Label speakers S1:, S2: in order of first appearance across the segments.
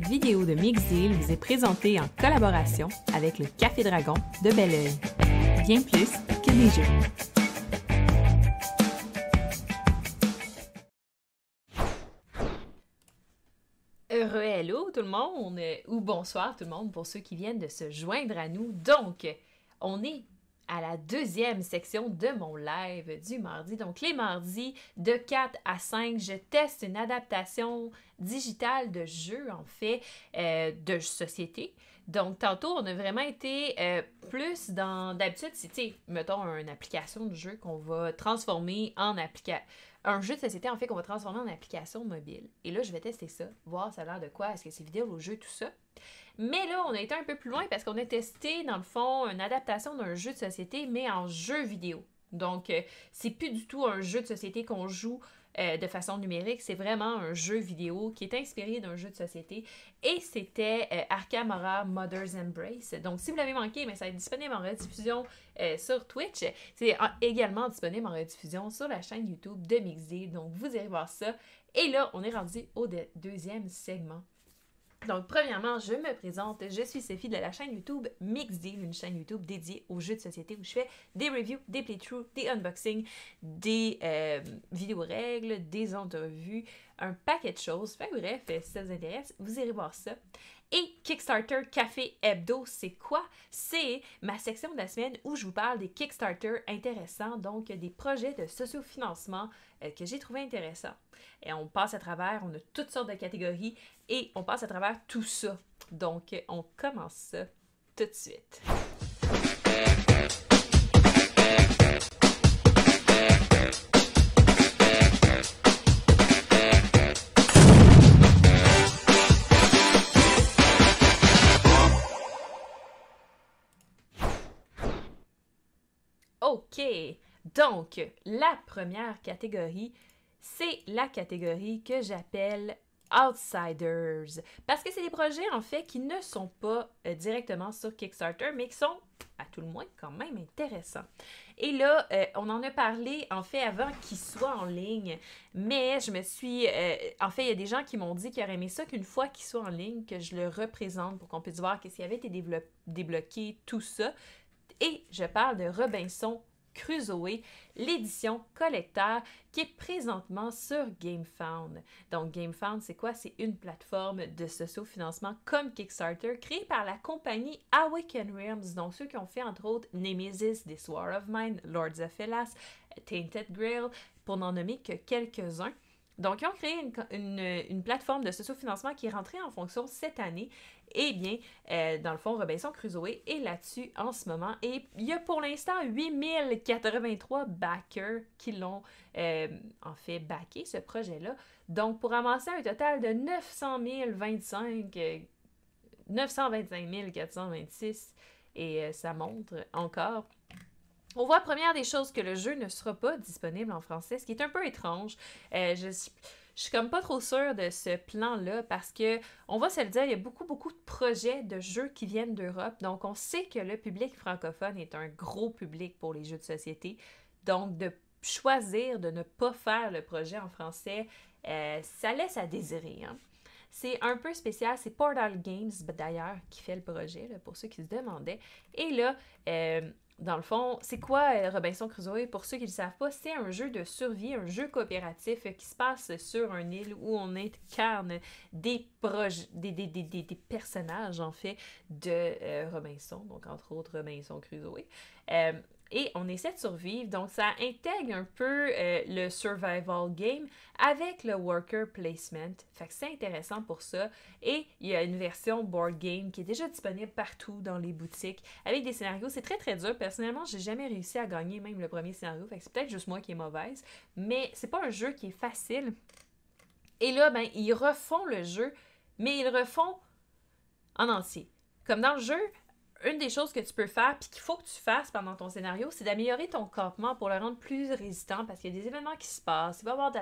S1: Cette vidéo de Mixdeal vous est présentée en collaboration avec le Café Dragon de Belleuil. Bien plus que des jeux. Heureux hello tout le monde, ou bonsoir tout le monde pour ceux qui viennent de se joindre à nous. Donc, on est à la deuxième section de mon live du mardi. Donc, les mardis de 4 à 5, je teste une adaptation digitale de jeu, en fait, de société. Donc, tantôt, on a vraiment été plus dans... D'habitude, c'est, tu sais, mettons, une application de jeu qu'on va transformer en application. Un jeu de société, en fait, qu'on va transformer en application mobile. Et là, je vais tester ça, voir ça a l'air de quoi, est-ce que c'est vidéo au jeu, tout ça. Mais là, on a été un peu plus loin parce qu'on a testé, dans le fond, une adaptation d'un jeu de société, mais en jeu vidéo. Donc, c'est plus du tout un jeu de société qu'on joue de façon numérique, c'est vraiment un jeu vidéo qui est inspiré d'un jeu de société. Et c'était Arkham Horror Mother's Embrace. Donc, si vous l'avez manqué, mais ça va être disponible en rediffusion sur Twitch. C'est également disponible en rediffusion sur la chaîne YouTube de Mixdeal. Donc, vous irez voir ça. Et là, on est rendu au deuxième segment. Donc, premièrement, je me présente, je suis Sophie de la chaîne YouTube Mixdeal, une chaîne YouTube dédiée aux jeux de société où je fais des reviews, des playthroughs, des unboxings, des vidéos règles, des entrevues, un paquet de choses. Fait bref, si ça vous intéresse, vous irez voir ça. Et Kickstarter Café Hebdo, c'est quoi? C'est ma section de la semaine où je vous parle des Kickstarter intéressants, donc des projets de sociofinancement que j'ai trouvé intéressants. Et on passe à travers, on a toutes sortes de catégories et on passe à travers tout ça. Donc, on commence ça tout de suite. OK, donc la première catégorie, c'est la catégorie que j'appelle Outsiders. Parce que c'est des projets, en fait, qui ne sont pas directement sur Kickstarter, mais qui sont, à tout le moins, quand même intéressants. Et là, on en a parlé, en fait, avant qu'ils soient en ligne, mais je me suis... en fait, il y a des gens qui m'ont dit qu'ils auraient aimé ça qu'une fois qu'ils soient en ligne, que je le représente pour qu'on puisse voir qu'est-ce qui avait été débloqué, tout ça. Et je parle de Robinson Crusoe, l'édition collector qui est présentement sur GameFound. Donc, GameFound, c'est quoi? C'est une plateforme de sociofinancement comme Kickstarter créée par la compagnie Awaken Realms, donc ceux qui ont fait entre autres Nemesis, This War of Mine, Lords of Hellas, Tainted Grail, pour n'en nommer que quelques-uns. Donc, ils ont créé une plateforme de sociofinancement qui est rentrée en fonction cette année. Eh bien, dans le fond, Robinson Crusoe est là-dessus en ce moment. Et il y a pour l'instant 8083 backers qui l'ont, en fait, backé, ce projet-là. Donc, pour amasser un total de 925 426, et ça montre encore. On voit première des choses que le jeu ne sera pas disponible en français, ce qui est un peu étrange. Je suis comme pas trop sûre de ce plan-là parce que, on va se le dire, il y a beaucoup de projets de jeux qui viennent d'Europe. Donc, on sait que le public francophone est un gros public pour les jeux de société. Donc, de choisir de ne pas faire le projet en français, ça laisse à désirer, hein? C'est un peu spécial, c'est Portal Games, d'ailleurs, qui fait le projet, là, pour ceux qui se demandaient. Et là, dans le fond, c'est quoi Robinson Crusoe? Pour ceux qui ne le savent pas, c'est un jeu de survie, un jeu coopératif qui se passe sur une île où on incarne des personnages, en fait, de Robinson, donc entre autres Robinson Crusoe. Et on essaie de survivre, donc ça intègre un peu le survival game avec le worker placement. Fait que c'est intéressant pour ça. Et il y a une version board game qui est déjà disponible partout dans les boutiques avec des scénarios. C'est très très dur. Personnellement, j'ai jamais réussi à gagner même le premier scénario. Fait que c'est peut-être juste moi qui est mauvaise. Mais c'est pas un jeu qui est facile. Et là, ben, ils refont le jeu, mais ils le refont en entier. Comme dans le jeu, une des choses que tu peux faire, puis qu'il faut que tu fasses pendant ton scénario, c'est d'améliorer ton campement pour le rendre plus résistant, parce qu'il y a des événements qui se passent, il va y avoir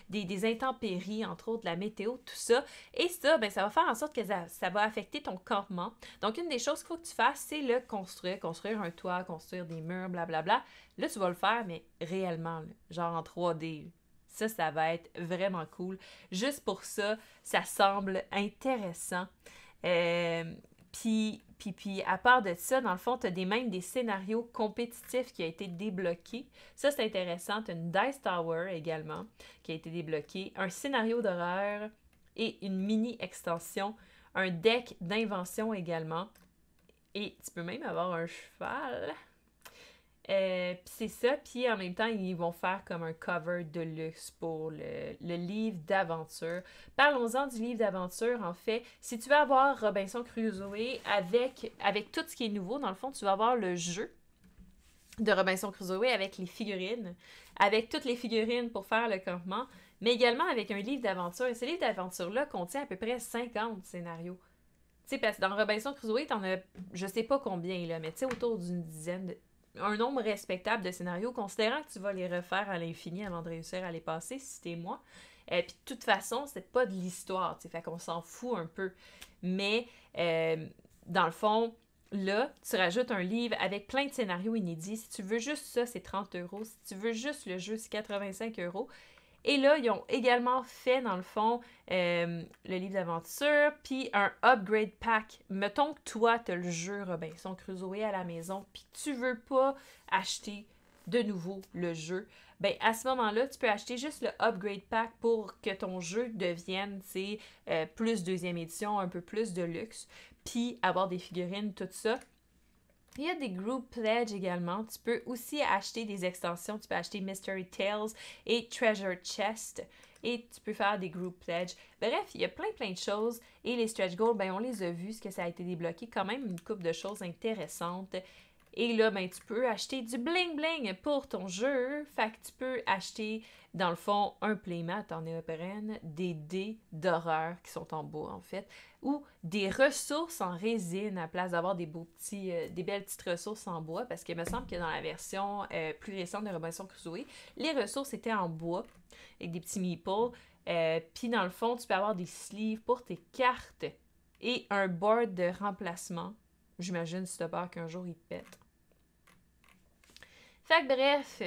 S1: des intempéries, entre autres, la météo, tout ça. Et ça, ben, ça va faire en sorte que ça va affecter ton campement. Donc, une des choses qu'il faut que tu fasses, c'est le construire un toit, construire des murs, blablabla. Là, tu vas le faire, mais réellement, là, genre en 3D. Ça va être vraiment cool. Juste pour ça, ça semble intéressant. Puis, à part de ça, dans le fond, tu as même des scénarios compétitifs qui ont été débloqués. Ça, c'est intéressant. Tu as une Dice Tower également qui a été débloquée, un scénario d'horreur et une mini-extension, un deck d'invention également. Et tu peux même avoir un cheval. Puis c'est ça, puis en même temps, ils vont faire comme un cover de luxe pour le livre d'aventure. Parlons-en du livre d'aventure, en fait. Si tu veux avoir Robinson Crusoe avec tout ce qui est nouveau, dans le fond, tu vas avoir le jeu de Robinson Crusoe avec les figurines, avec toutes les figurines pour faire le campement, mais également avec un livre d'aventure. Et ce livre d'aventure-là contient à peu près 50 scénarios. Tu sais, parce que dans Robinson Crusoe, t'en as, je sais pas combien, là, mais tu sais, autour d'une dizaine un nombre respectable de scénarios, considérant que tu vas les refaire à l'infini avant de réussir à les passer, si t'es moi. Puis de toute façon, c'est pas de l'histoire, tu sais, fait qu'on s'en fout un peu. Mais, dans le fond, là, tu rajoutes un livre avec plein de scénarios inédits. Si tu veux juste ça, c'est 30 €. Si tu veux juste le jeu, c'est 85 €. Et là, ils ont également fait, dans le fond, le livre d'aventure, puis un upgrade pack. Mettons que toi, tu as le jeu Robinson Crusoe à la maison, puis que tu veux pas acheter de nouveau le jeu. Ben à ce moment-là, tu peux acheter juste le upgrade pack pour que ton jeu devienne, tu sais, plus deuxième édition, un peu plus de luxe, puis avoir des figurines, tout ça. Il y a des group pledge également. Tu peux aussi acheter des extensions. Tu peux acheter Mystery Tales et Treasure Chest. Et tu peux faire des group pledge. Bref, il y a plein de choses. Et les stretch goals, ben on les a vus, ce que ça a été débloqué. Quand même une couple de choses intéressantes. Et là, ben tu peux acheter du bling bling pour ton jeu. Fait que tu peux acheter, dans le fond, un playmat en néoprène, des dés d'horreur qui sont en bois, en fait, ou des ressources en résine à place d'avoir des belles petites ressources en bois, parce qu'il me semble que dans la version plus récente de Robinson Crusoe, les ressources étaient en bois, avec des petits meeples. Puis dans le fond, tu peux avoir des sleeves pour tes cartes et un board de remplacement. J'imagine si tu as peur qu'un jour il te pète. Fait que bref,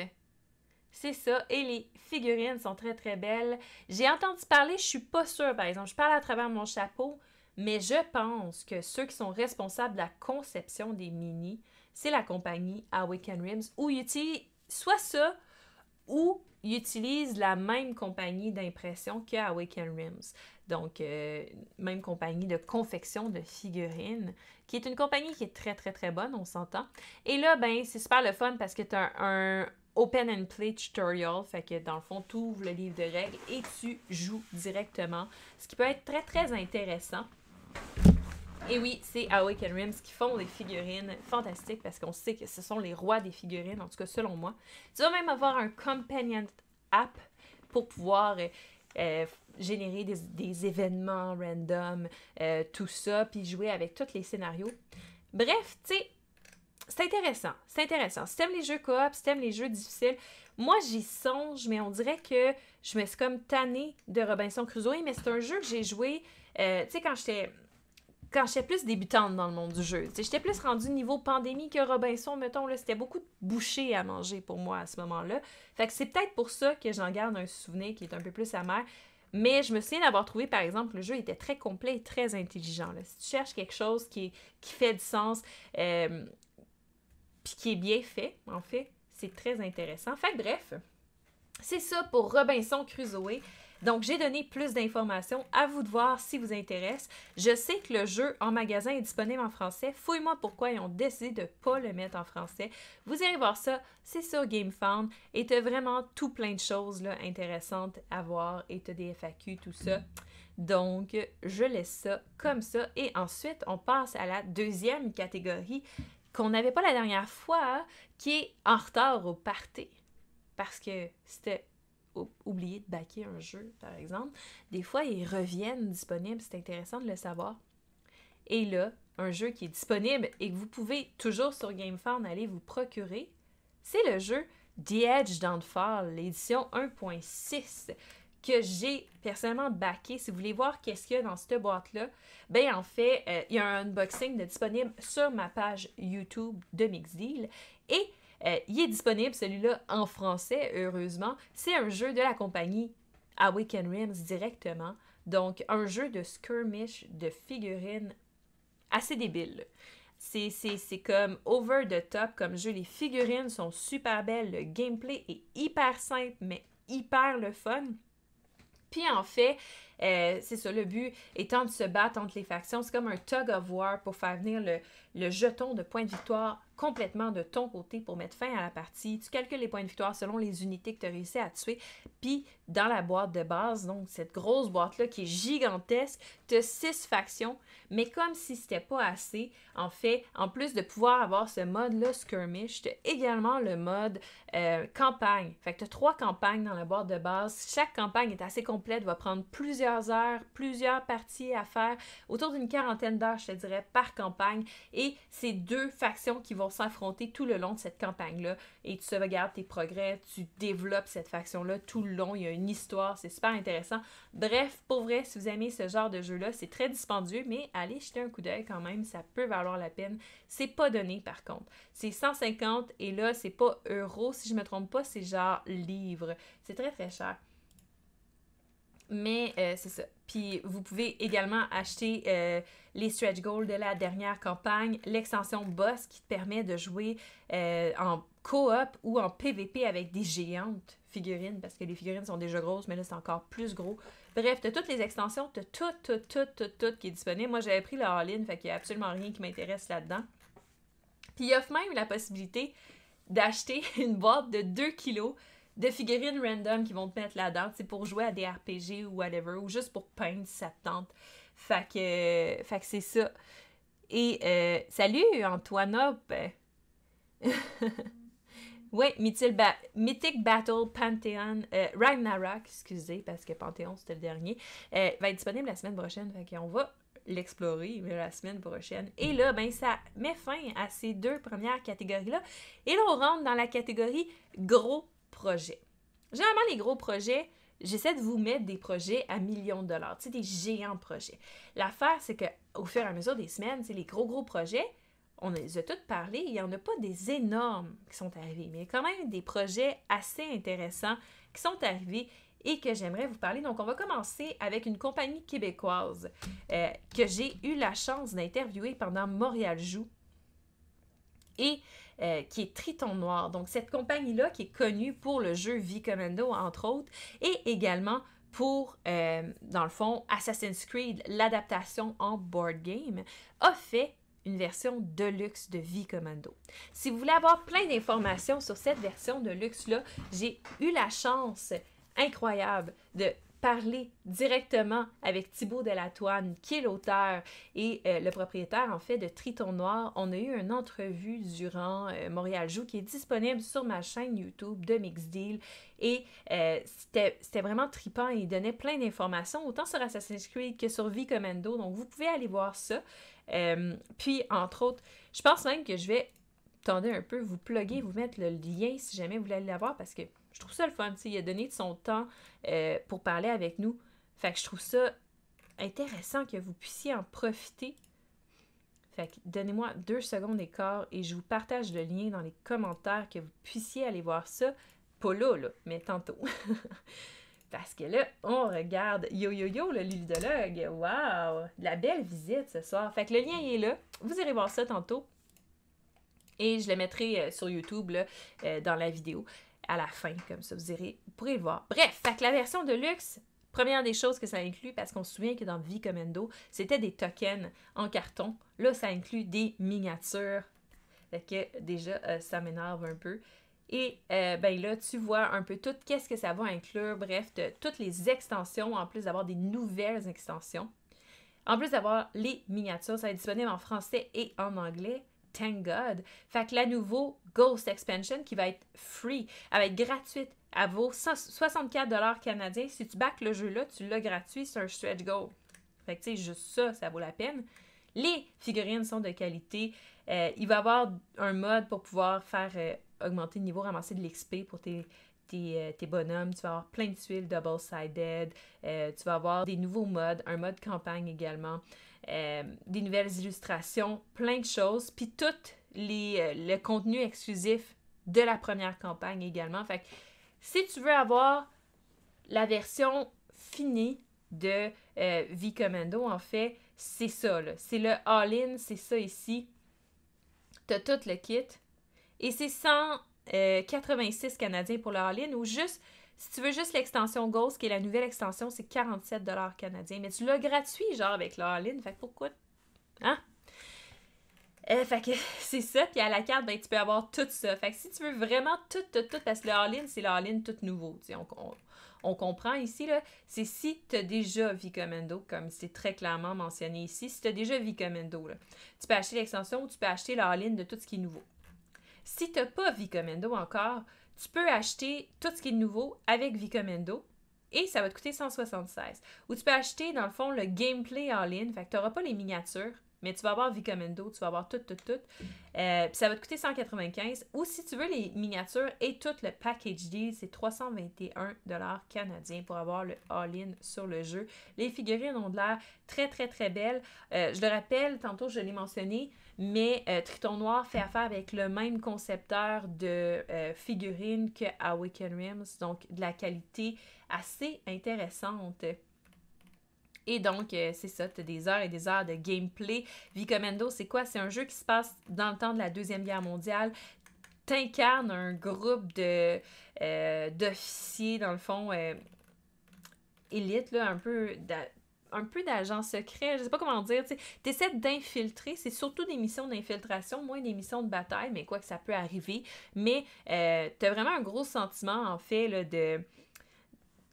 S1: c'est ça. Et les figurines sont très très belles. J'ai entendu parler, je suis pas sûre par exemple, je parle à travers mon chapeau, mais je pense que ceux qui sont responsables de la conception des mini, c'est la compagnie Awaken Rims, où ils utilisent soit ça, ou ils utilisent la même compagnie d'impression que Awaken Rims. Donc, même compagnie de confection de figurines, qui est une compagnie qui est très, très, très bonne, on s'entend. Et là, ben, c'est super le fun parce que tu as un Open and Play tutorial, fait que dans le fond, tu ouvres le livre de règles et tu joues directement, ce qui peut être très, très intéressant. Et oui, c'est Awaken Rims qui font des figurines fantastiques parce qu'on sait que ce sont les rois des figurines, en tout cas selon moi. Tu vas même avoir un companion app pour pouvoir générer des événements random, tout ça, puis jouer avec tous les scénarios. Bref, tu sais, c'est intéressant, c'est intéressant. Si t'aimes les jeux coop, si t'aimes les jeux difficiles, moi j'y songe, mais on dirait que je me suis comme tannée de Robinson Crusoe, mais c'est un jeu que j'ai joué, tu sais, quand j'étais plus débutante dans le monde du jeu. J'étais plus rendue niveau pandémie que Robinson, mettons, là, c'était beaucoup de bouchées à manger pour moi à ce moment-là. Fait que c'est peut-être pour ça que j'en garde un souvenir qui est un peu plus amer. Mais je me souviens d'avoir trouvé, par exemple, le jeu était très complet et très intelligent. Là. Si tu cherches quelque chose qui fait du sens, puis qui est bien fait, en fait, c'est très intéressant. Fait que bref, c'est ça pour Robinson Crusoe. Donc, j'ai donné plus d'informations. À vous de voir si vous intéresse. Je sais que le jeu en magasin est disponible en français. Fouille-moi pourquoi ils ont décidé de ne pas le mettre en français. Vous irez voir ça. C'est sur GameFound. Et tu as vraiment tout plein de choses là, intéressantes à voir. Et tu as des FAQ, tout ça. Donc, je laisse ça comme ça. Et ensuite, on passe à la deuxième catégorie qu'on n'avait pas la dernière fois, qui est en retard au party. Parce que c'était oublié de backer un jeu, par exemple. Des fois, ils reviennent disponibles. C'est intéressant de le savoir. Et là, un jeu qui est disponible et que vous pouvez toujours sur GameFound aller vous procurer, c'est le jeu The Edge Downfall, l'édition 1.6, que j'ai personnellement backé. Si vous voulez voir qu'est-ce qu'il y a dans cette boîte-là, ben en fait, il y a un unboxing de disponible sur ma page YouTube de Mixdeal. Et Il est disponible, celui-là, en français, heureusement. C'est un jeu de la compagnie Awaken Realms directement. Donc, un jeu de skirmish de figurines assez débile. C'est comme over the top comme jeu. Les figurines sont super belles. Le gameplay est hyper simple, mais hyper le fun. Puis en fait, c'est ça, le but étant de se battre entre les factions. C'est comme un tug of war pour faire venir le jeton de points de victoire complètement de ton côté pour mettre fin à la partie. Tu calcules les points de victoire selon les unités que tu as réussi à tuer. Puis dans la boîte de base, donc cette grosse boîte-là qui est gigantesque, tu as 6 factions. Mais comme si c'était pas assez, en fait, en plus de pouvoir avoir ce mode-là skirmish, tu as également le mode campagne. Fait que tu as 3 campagnes dans la boîte de base. Chaque campagne est assez complète, va prendre plusieurs heures, plusieurs parties à faire, autour d'une quarantaine d'heures, je te dirais, par campagne. Et c'est 2 factions qui vont s'affronter tout le long de cette campagne-là. Et tu sauvegardes tes progrès, tu développes cette faction-là tout le long. Il y a une histoire, c'est super intéressant. Bref, pour vrai, si vous aimez ce genre de jeu-là, c'est très dispendieux, mais allez jeter un coup d'œil quand même, ça peut valoir la peine. C'est pas donné par contre. C'est 150 et là, c'est pas euros, si je me trompe pas, c'est genre livres. C'est très très cher. Mais c'est ça. Puis vous pouvez également acheter les stretch goals de la dernière campagne, l'extension boss qui te permet de jouer en coop ou en PVP avec des géantes figurines, parce que les figurines sont déjà grosses, mais là c'est encore plus gros. Bref, t'as toutes les extensions, t'as tout qui est disponible. Moi j'avais pris le all-in, fait qu'il n'y a absolument rien qui m'intéresse là-dedans. Puis il offre même la possibilité d'acheter une boîte de 2 kilos de figurines random qui vont te mettre là-dedans, c'est pour jouer à des RPG ou whatever, ou juste pour peindre si ça te tente. Fait que c'est ça. Et salut Antoine. Ouais, Mythic Battle Pantheon, Ragnarok, excusez, parce que Panthéon c'était le dernier, va être disponible la semaine prochaine, fait qu'on va l'explorer la semaine prochaine. Et là, ben ça met fin à ces 2 premières catégories-là. Et là, on rentre dans la catégorie gros projets. Généralement, les gros projets, j'essaie de vous mettre des projets à millions de dollars, tu sais, des géants projets. L'affaire, c'est qu'au fur et à mesure des semaines, c'est les gros projets, on les a tous parlé, il n'y en a pas des énormes qui sont arrivés, mais il y a quand même des projets assez intéressants qui sont arrivés et que j'aimerais vous parler. Donc, on va commencer avec une compagnie québécoise que j'ai eu la chance d'interviewer pendant Montréal Joue et qui est Triton Noir. Donc, cette compagnie-là qui est connue pour le jeu V-Commando, entre autres, et également pour, dans le fond, Assassin's Creed, l'adaptation en board game, a fait une version deluxe de V-Commando. Si vous voulez avoir plein d'informations sur cette version deluxe-là, j'ai eu la chance incroyable de parler directement avec Thibaut Delatoine, qui est l'auteur et le propriétaire, en fait, de Triton Noir. On a eu une entrevue durant Montréal Joue qui est disponible sur ma chaîne YouTube de Mixdeal. Et c'était vraiment trippant et il donnait plein d'informations, autant sur Assassin's Creed que sur V-Commando. Donc, vous pouvez aller voir ça. Puis, entre autres, je pense même que je vais, attendez un peu, vous plugger, vous mettre le lien si jamais vous voulez aller la voir parce que je trouve ça le fun. Il a donné de son temps pour parler avec nous. Fait que je trouve ça intéressant que vous puissiez en profiter. Fait que donnez-moi 2 secondes et quart et je vous partage le lien dans les commentaires que vous puissiez aller voir ça. Pas là, mais tantôt. Parce que là, on regarde Yo le ludologue. Wow! De la belle visite ce soir. Fait que le lien est là. Vous irez voir ça tantôt. Et je le mettrai sur YouTube là, dans la vidéo à la fin. Comme ça, vous pourrez le voir. Bref, fait que la version de luxe, première des choses que ça inclut, parce qu'on se souvient que dans V-Commando, c'était des tokens en carton. Là, ça inclut des miniatures. Fait que déjà, ça m'énerve un peu. Et ben là, tu vois un peu tout, qu'est-ce que ça va inclure, bref, toutes les extensions, en plus d'avoir des nouvelles extensions. En plus d'avoir les miniatures, ça va être disponible en français et en anglais. Thank God. Fait que la nouveau Ghost Expansion qui va être free, elle va être gratuite. Elle vaut 64$ canadiens. Si tu backes le jeu-là, tu l'as gratuit, c'est un stretch goal. Fait que tu sais, juste ça vaut la peine. Les figurines sont de qualité. Il va y avoir un mode pour pouvoir faire augmenter le niveau, ramasser de l'XP pour tes bonhommes. Tu vas avoir plein de tuiles double-sided. Tu vas avoir des nouveaux modes, un mode campagne également. Des nouvelles illustrations, plein de choses. Puis tout le contenu exclusif de la première campagne également. Fait que si tu veux avoir la version finie de V-Commando, en fait, c'est ça, là. C'est le all-in, c'est ça ici. T'as tout le kit. Et c'est 186 Canadiens pour le all-in, ou juste, si tu veux juste l'extension Ghost, qui est la nouvelle extension, c'est 47 canadiens. Mais tu l'as gratuit, genre, avec le all-in. Fait que pourquoi? Hein? Fait que c'est ça, puis à la carte, ben, tu peux avoir tout ça. Fait que si tu veux vraiment tout, parce que le all-in, c'est le all-in tout nouveau. On comprend ici, là, c'est si tu as déjà V-Commando, comme c'est très clairement mentionné ici. Si tu as déjà V-Commando, là, tu peux acheter l'extension ou tu peux acheter le all-in de tout ce qui est nouveau. Si tu n'as pas V-Commando encore, tu peux acheter tout ce qui est nouveau avec V-Commando et ça va te coûter 176. Ou tu peux acheter, dans le fond, le gameplay all-in, fait que tu n'auras pas les miniatures, mais tu vas avoir V-Commando, tu vas avoir tout. Puis ça va te coûter 195. Ou si tu veux les miniatures et tout le package deal, c'est 321 canadiens pour avoir le all-in sur le jeu. Les figurines ont de l'air très, très, très belles. Je le rappelle, tantôt je l'ai mentionné, mais Triton Noir fait affaire avec le même concepteur de figurines que Awaken Realms, donc de la qualité assez intéressante. Et donc, c'est ça, tu as des heures et des heures de gameplay. V-Commando, c'est quoi? C'est un jeu qui se passe dans le temps de la Deuxième Guerre mondiale. T'incarnes un groupe d'officiers, dans le fond, élite, là, un peu d'agents secrets, je sais pas comment dire, tu essaies d'infiltrer, c'est surtout des missions d'infiltration, moins des missions de bataille, mais quoi que ça peut arriver, mais t'as vraiment un gros sentiment, en fait, là,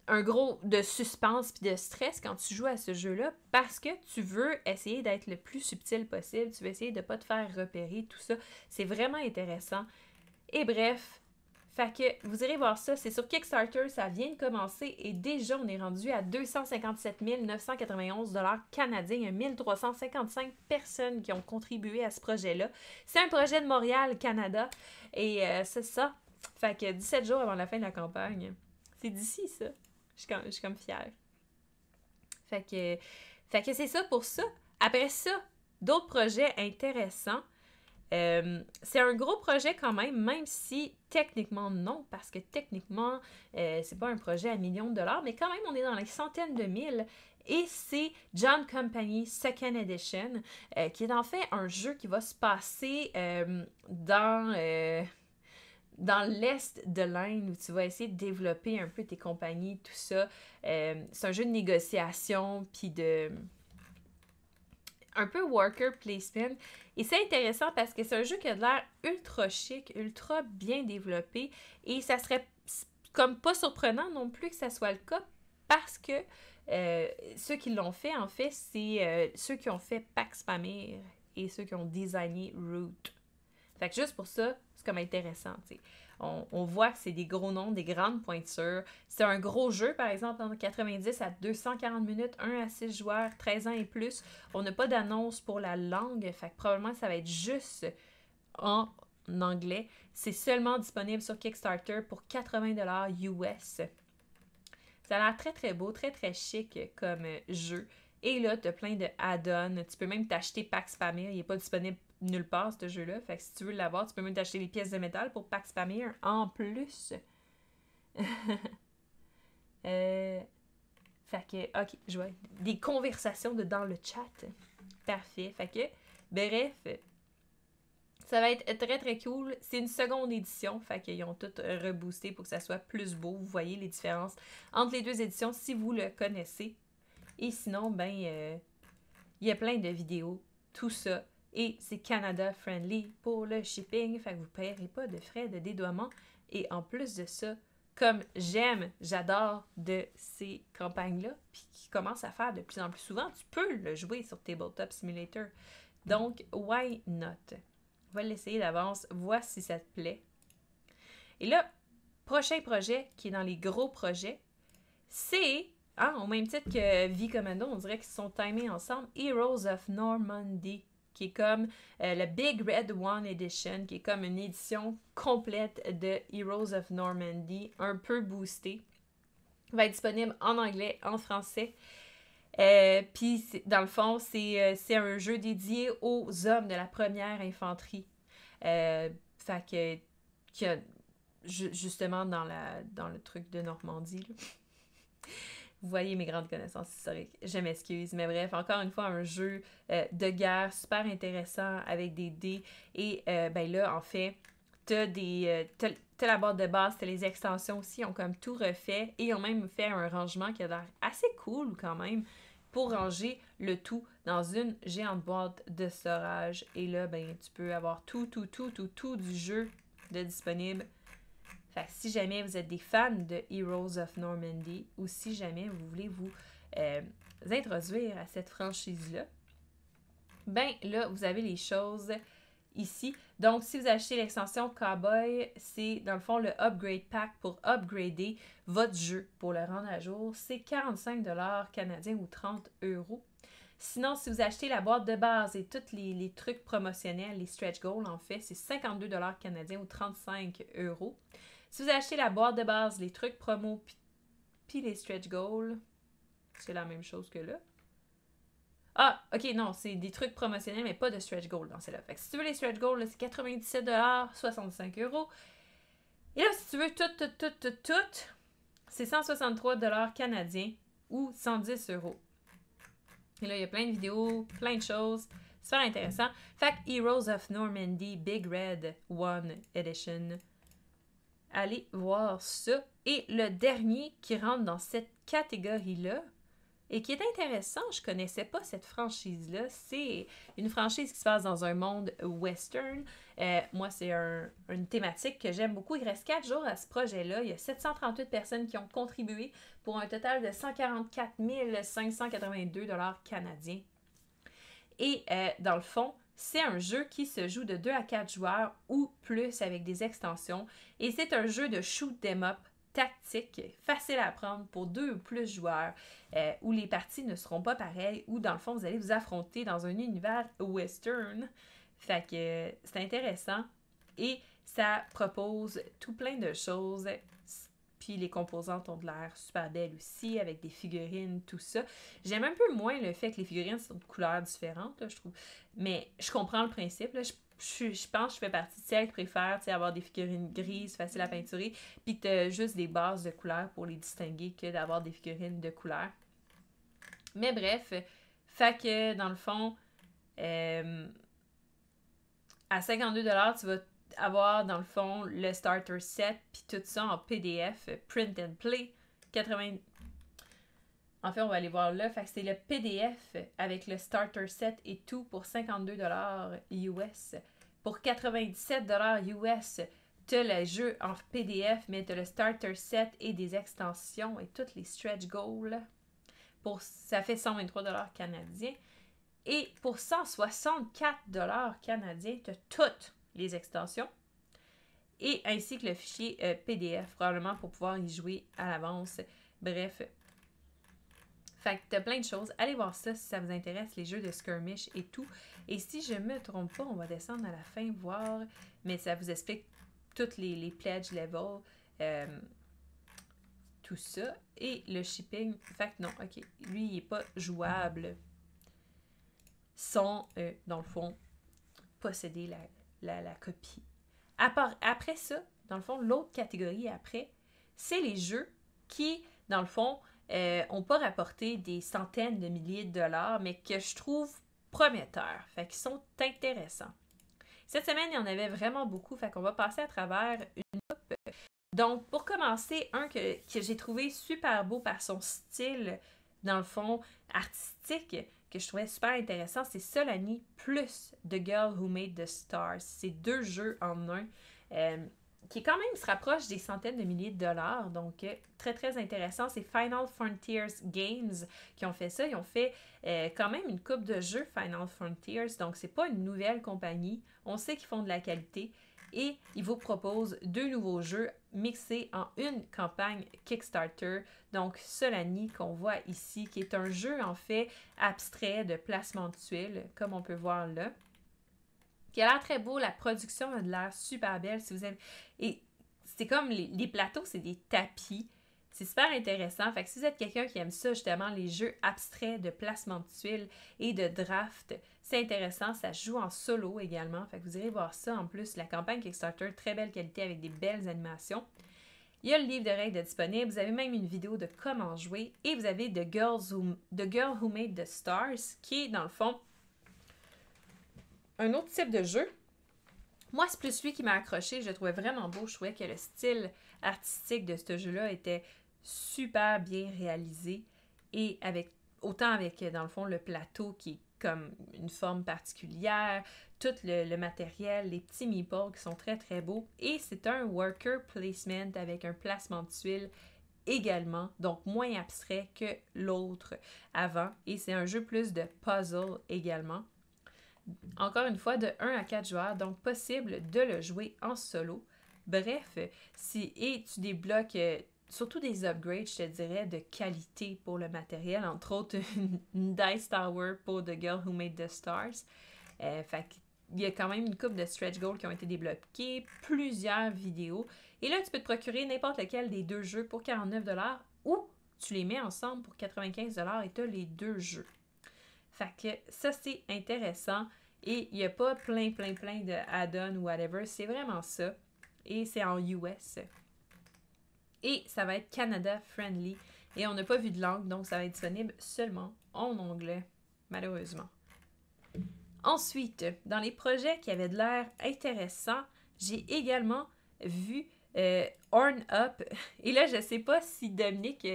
S1: un gros de suspense puis de stress quand tu joues à ce jeu-là parce que tu veux essayer d'être le plus subtil possible, tu veux essayer de ne pas te faire repérer, tout ça. C'est vraiment intéressant. Et bref, fait que vous irez voir ça. C'est sur Kickstarter, ça vient de commencer et déjà on est rendu à 257 991 canadiens. Il y a 1355 personnes qui ont contribué à ce projet-là. C'est un projet de Montréal, Canada. Et c'est ça. Fait que 17 jours avant la fin de la campagne. C'est d'ici, ça. Je suis comme fière. Fait que c'est ça pour ça. Après ça, d'autres projets intéressants. C'est un gros projet quand même si techniquement non, parce que techniquement, c'est pas un projet à millions de dollars, mais quand même, on est dans les centaines de mille. Et c'est John Company Second Edition, qui est en fait un jeu qui va se passer dans l'est de l'Inde, où tu vas essayer de développer un peu tes compagnies, tout ça. C'est un jeu de négociation, puis de... un peu worker placement. Et c'est intéressant parce que c'est un jeu qui a de l'air ultra chic, ultra bien développé. Et ça serait comme pas surprenant non plus que ça soit le cas, parce que ceux qui l'ont fait, en fait, c'est ceux qui ont fait Pax Pamir et ceux qui ont designé Root. Fait que juste pour ça, c'est comme intéressant, tu sais. On voit que c'est des gros noms, des grandes pointures. C'est un gros jeu, par exemple, entre 90 à 240 minutes, 1 à 6 joueurs, 13 ans et plus. On n'a pas d'annonce pour la langue, fait que probablement ça va être juste en anglais. C'est seulement disponible sur Kickstarter pour 80$ US. Ça a l'air très très beau, très très chic comme jeu. Et là, tu as plein de add-ons. Tu peux même t'acheter Pax Pamir. Il n'est pas disponible nulle part, ce jeu-là. Fait que si tu veux l'avoir, tu peux même t'acheter les pièces de métal pour Pax Pamir en plus. Fait que, ok, je vois des conversations dans le chat. Parfait. Fait que, bref, ça va être très très cool. C'est une seconde édition, fait qu'ils ont tout reboosté pour que ça soit plus beau. Vous voyez les différences entre les deux éditions si vous le connaissez. Et sinon, ben, il y a plein de vidéos, tout ça. Et c'est Canada friendly pour le shipping, fait que vous ne paierez pas de frais de dédouanement. Et en plus de ça, comme j'adore de ces campagnes-là, puis qui commencent à faire de plus en plus souvent, tu peux le jouer sur Tabletop Simulator. Donc, why not? On va l'essayer d'avance, vois si ça te plaît. Et là, prochain projet qui est dans les gros projets, c'est, au même titre que V-Commando, on dirait qu'ils sont timés ensemble, Heroes of Normandy, qui est comme le Big Red One Edition, qui est comme une édition complète de Heroes of Normandy, un peu boostée. Va être disponible en anglais, en français. Puis, dans le fond, c'est un jeu dédié aux hommes de la première infanterie. Fait que qui a justement dans le truc de Normandie, là. Vous voyez mes grandes connaissances historiques. Je m'excuse. Mais bref, encore une fois, un jeu de guerre super intéressant avec des dés. Et ben là, en fait, t'as la boîte de base, t'as les extensions aussi. Ils ont comme tout refait. Et ils ont même fait un rangement qui a l'air assez cool quand même pour ranger le tout dans une géante boîte de storage. Et là, ben, tu peux avoir tout du jeu de disponible. Fait que si jamais vous êtes des fans de Heroes of Normandy ou si jamais vous voulez vous introduire à cette franchise-là, ben là, vous avez les choses ici. Donc, si vous achetez l'extension Cowboy, c'est dans le fond le Upgrade Pack pour upgrader votre jeu pour le rendre à jour. C'est 45$ canadiens ou 30€. Sinon, si vous achetez la boîte de base et tous les trucs promotionnels, les stretch goals, en fait, c'est 52$ canadiens ou 35€. Si vous achetez la boîte de base, les trucs promo, puis les stretch goals, c'est la même chose que là. Ah, ok, non, c'est des trucs promotionnels, mais pas de stretch goals dans celle-là. Fait que si tu veux les stretch goals, c'est 97$, 65€. Et là, si tu veux tout, c'est 163$ canadiens ou 110€. Et là, il y a plein de vidéos, plein de choses. Super intéressant. Fait que Heroes of Normandy Big Red One Edition. Allez voir ça. Et le dernier qui rentre dans cette catégorie-là, et qui est intéressant, je connaissais pas cette franchise-là, c'est une franchise qui se passe dans un monde western. Moi, c'est une thématique que j'aime beaucoup. Il reste 4 jours à ce projet-là. Il y a 738 personnes qui ont contribué pour un total de 144 582$ canadiens. Et dans le fond, c'est un jeu qui se joue de 2 à 4 joueurs ou plus avec des extensions. Et c'est un jeu de shoot 'em up tactique, facile à apprendre pour 2 ou plus joueurs, où les parties ne seront pas pareilles, où dans le fond, vous allez vous affronter dans un univers western. Fait que c'est intéressant. Et ça propose tout plein de choses. Puis les composantes ont de l'air super belles aussi, avec des figurines, tout ça. J'aime un peu moins le fait que les figurines sont de couleurs différentes, là, je trouve. Mais je comprends le principe. Là. Je pense que je fais partie de celles qui préfèrent avoir des figurines grises, faciles à peinturer, puis que tu as juste des bases de couleurs pour les distinguer que d'avoir des figurines de couleurs. Mais bref, fait que dans le fond, à 52$, tu vas avoir dans le fond le starter set puis tout ça en PDF, print and play, 80. En fait, on va aller voir là. Fait que c'est le PDF avec le starter set et tout pour 52$ US. Pour 97$ US, tu as le jeu en PDF, mais tu as le starter set et des extensions et toutes les stretch goals. Ça fait 123$ canadiens. Et pour 164$ canadiens, tu as toutes les extensions et ainsi que le fichier PDF, probablement pour pouvoir y jouer à l'avance. Bref. Fait que t'as plein de choses. Allez voir ça si ça vous intéresse, les jeux de skirmish et tout. Et si je me trompe pas, on va descendre à la fin, voir. Mais ça vous explique toutes les pledge levels, tout ça. Et le shipping, fait que non, ok. Lui, il n'est pas jouable sans, dans le fond, posséder la copie. Après ça, dans le fond, l'autre catégorie après, c'est les jeux qui, dans le fond, n'ont pas rapporté des centaines de milliers de dollars, mais que je trouve prometteurs, fait qu'ils sont intéressants. Cette semaine, il y en avait vraiment beaucoup, fait qu'on va passer à travers une coupe. Donc, pour commencer, un que j'ai trouvé super beau par son style, dans le fond, artistique, que je trouvais super intéressant, c'est Solani plus The Girl Who Made the Stars. C'est 2 jeux en un, qui quand même se rapproche des centaines de milliers de dollars. Donc, très, très intéressant. C'est Final Frontiers Games qui ont fait ça. Ils ont fait quand même une coupe de jeux Final Frontiers. Donc, c'est pas une nouvelle compagnie. On sait qu'ils font de la qualité. Et ils vous proposent 2 nouveaux jeux mixés en une campagne Kickstarter. Donc, Solani qu'on voit ici, qui est un jeu en fait abstrait de placement de tuiles, comme on peut voir là. Qui a l'air très beau, la production a de l'air super belle. Si vous aimez. Et c'est comme les plateaux, c'est des tapis. C'est super intéressant. Fait que si vous êtes quelqu'un qui aime ça, justement, les jeux abstraits de placement de tuiles et de draft, c'est intéressant. Ça se joue en solo également. Fait que vous irez voir ça. En plus, la campagne Kickstarter, très belle qualité avec des belles animations. Il y a le livre de règles disponible. Vous avez même une vidéo de comment jouer. Et vous avez The Girl Who Made the Stars, qui est, dans le fond, un autre type de jeu. Moi, c'est plus lui qui m'a accroché. Je le trouvais vraiment beau. Je trouvais que le style artistique de ce jeu-là était super bien réalisé. Et autant avec, dans le fond, le plateau qui est comme une forme particulière, tout le matériel, les petits meeples qui sont très très beaux. Et c'est un worker placement avec un placement de tuiles également, donc moins abstrait que l'autre avant. Et c'est un jeu plus de puzzle également. Encore une fois, de 1 à 4 joueurs, donc possible de le jouer en solo. Bref, et tu débloques surtout des upgrades, je te dirais, de qualité pour le matériel, entre autres une Dice Tower pour The Girl Who Made the Stars. Fait qu'il y a quand même une couple de stretch goals qui ont été débloqués, plusieurs vidéos. Et là, tu peux te procurer n'importe lequel des deux jeux pour 49$ ou tu les mets ensemble pour 95$ et tu as les deux jeux. Fait que ça, c'est intéressant. Et il n'y a pas plein de add-ons ou whatever. C'est vraiment ça. Et c'est en US. Et ça va être Canada friendly. Et on n'a pas vu de langue, donc ça va être disponible seulement en anglais, malheureusement. Ensuite, dans les projets qui avaient de l'air intéressants, j'ai également vu Horn Up. Et là, je ne sais pas si Dominique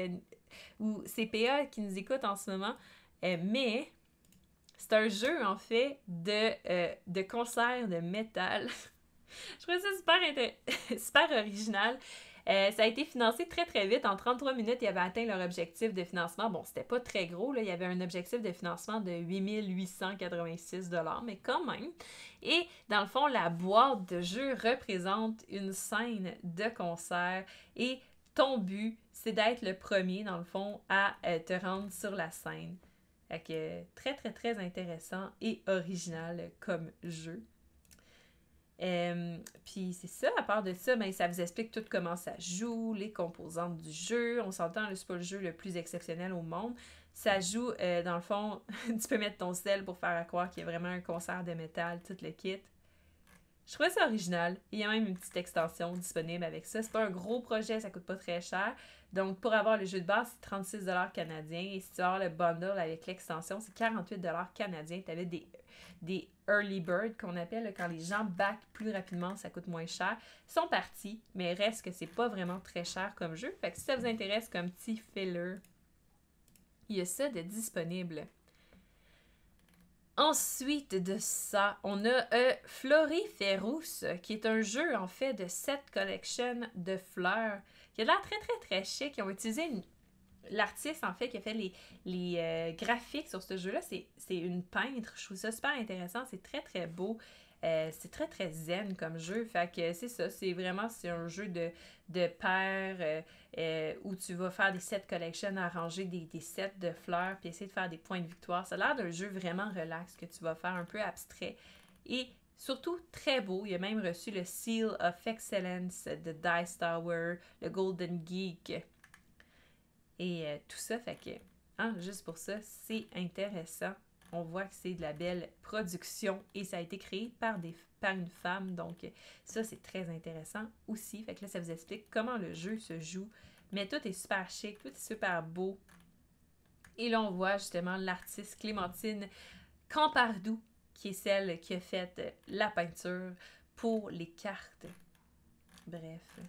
S1: ou CPA qui nous écoute en ce moment, mais c'est un jeu, en fait, de concert de métal. Je trouvais ça super original. Ça a été financé très très vite. En 33 minutes, ils avaient atteint leur objectif de financement. Bon, c'était pas très gros, là. Il y avait un objectif de financement de 8 886$, mais quand même. Et dans le fond, la boîte de jeu représente une scène de concert et ton but, c'est d'être le premier, dans le fond, à te rendre sur la scène. Fait que très très très intéressant et original comme jeu. Puis c'est ça, à part de ça, ben, ça vous explique tout comment ça joue, les composantes du jeu. On s'entend, c'est pas le jeu le plus exceptionnel au monde. Ça joue, dans le fond, tu peux mettre ton sel pour faire croire qu'il y a vraiment un concert de métal, tout le kit. Je trouvais ça original. Il y a même une petite extension disponible avec ça. C'est pas un gros projet, ça coûte pas très cher. Donc, pour avoir le jeu de base, c'est 36$ canadiens. Et si tu veux avoir le bundle avec l'extension, c'est 48$ canadiens. Tu avais des early bird qu'on appelle, là, quand les gens backent plus rapidement, ça coûte moins cher. Ils sont partis, mais reste que c'est pas vraiment très cher comme jeu. Fait que si ça vous intéresse comme petit filler, il y a ça de disponible. Ensuite de ça, on a Floriferous, qui est un jeu en fait de set collection de fleurs, qui a l'air très très très chic. Ils ont utilisé l'artiste en fait qui a fait les graphiques sur ce jeu-là, c'est une peintre. Je trouve ça super intéressant, c'est très très beau. C'est très très zen comme jeu, fait que c'est ça, c'est un jeu de paire où tu vas faire des sets collection, arranger des sets de fleurs puis essayer de faire des points de victoire. Ça a l'air d'un jeu vraiment relax que tu vas faire, un peu abstrait et surtout très beau. Il a même reçu le Seal of Excellence de Dice Tower, le Golden Geek et tout ça, fait que juste pour ça, c'est intéressant. On voit que c'est de la belle production et ça a été créé par une femme. Donc, ça, c'est très intéressant aussi. Fait que là, ça vous explique comment le jeu se joue. Mais tout est super chic, tout est super beau. Et là, on voit justement l'artiste Clémentine Campardou, qui est celle qui a fait la peinture pour les cartes. Bref.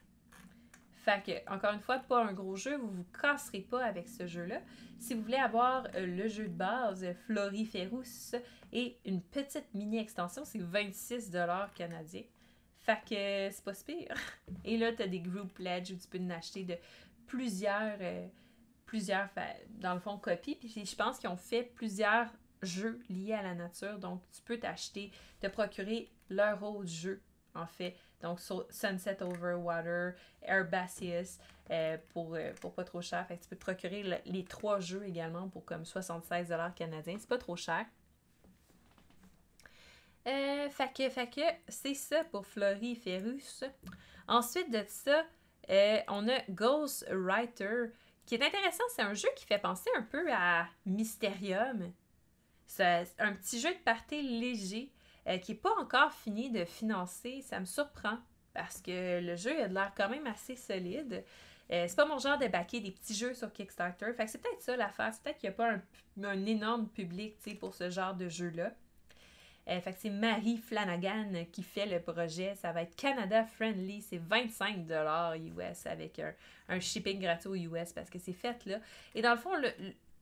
S1: Fait que, encore une fois, pas un gros jeu, vous vous casserez pas avec ce jeu-là. Si vous voulez avoir le jeu de base, Floriferous, et une petite mini-extension, c'est 26$ canadiens. Fait que c'est pas si pire. Et là, t'as des group pledge où tu peux en acheter de plusieurs dans le fond, copies. Puis je pense qu'ils ont fait plusieurs jeux liés à la nature. Donc, tu peux te procurer leur autre jeu, en fait. Donc, Sunset Over Water, Herbaceous, pour pas trop cher. Fait que tu peux te procurer les 3 jeux également pour comme 76$ canadiens. C'est pas trop cher. Fait que c'est ça pour Floriferous. Ensuite de ça, On a Ghostwriter, qui est intéressant. C'est un jeu qui fait penser un peu à Mysterium. C'est un petit jeu de party léger qui n'est pas encore fini de financer. Ça me surprend parce que le jeu a de l'air quand même assez solide. C'est pas mon genre de backer des petits jeux sur Kickstarter. Fait que c'est peut-être ça l'affaire. C'est peut-être qu'il n'y a pas un énorme public pour ce genre de jeu-là. Fait que c'est Marie Flanagan qui fait le projet. Ça va être Canada friendly. C'est 25$ US avec un shipping gratuit aux US parce que c'est fait là. Et dans le fond,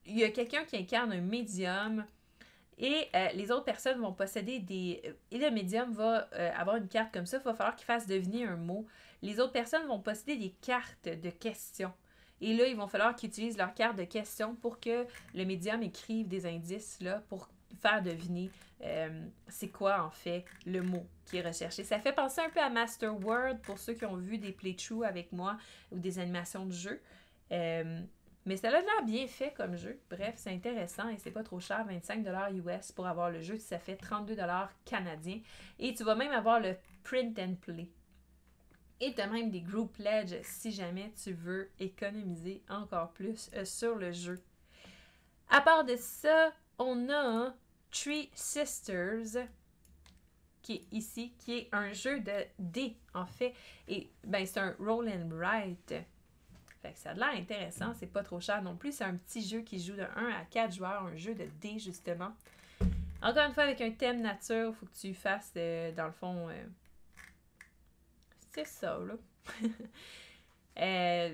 S1: il y a quelqu'un qui incarne un médium et les autres personnes vont posséder des... Et le médium va avoir une carte comme ça. Il va falloir qu'il fasse deviner un mot. Les autres personnes vont posséder des cartes de questions. Et là, il va falloir qu'ils utilisent leur carte de questions pour que le médium écrive des indices là, pour faire deviner c'est quoi en fait le mot qui est recherché. Ça fait penser un peu à Master Word pour ceux qui ont vu des playthroughs avec moi ou des animations de jeu. Mais ça a l'air bien fait comme jeu. Bref, c'est intéressant et c'est pas trop cher, 25$ US pour avoir le jeu. Ça fait 32$ canadiens. Et tu vas même avoir le print and play. Et tu as même des group pledges si jamais tu veux économiser encore plus sur le jeu. À part de ça, on a Three Sisters, qui est ici, qui est un jeu de dés, en fait. Et ben c'est un roll and write. Fait que ça a l'air intéressant, c'est pas trop cher non plus. C'est un petit jeu qui joue de 1 à 4 joueurs, un jeu de dés, justement. Encore une fois, avec un thème nature, il faut que tu fasses, dans le fond... c'est ça, là.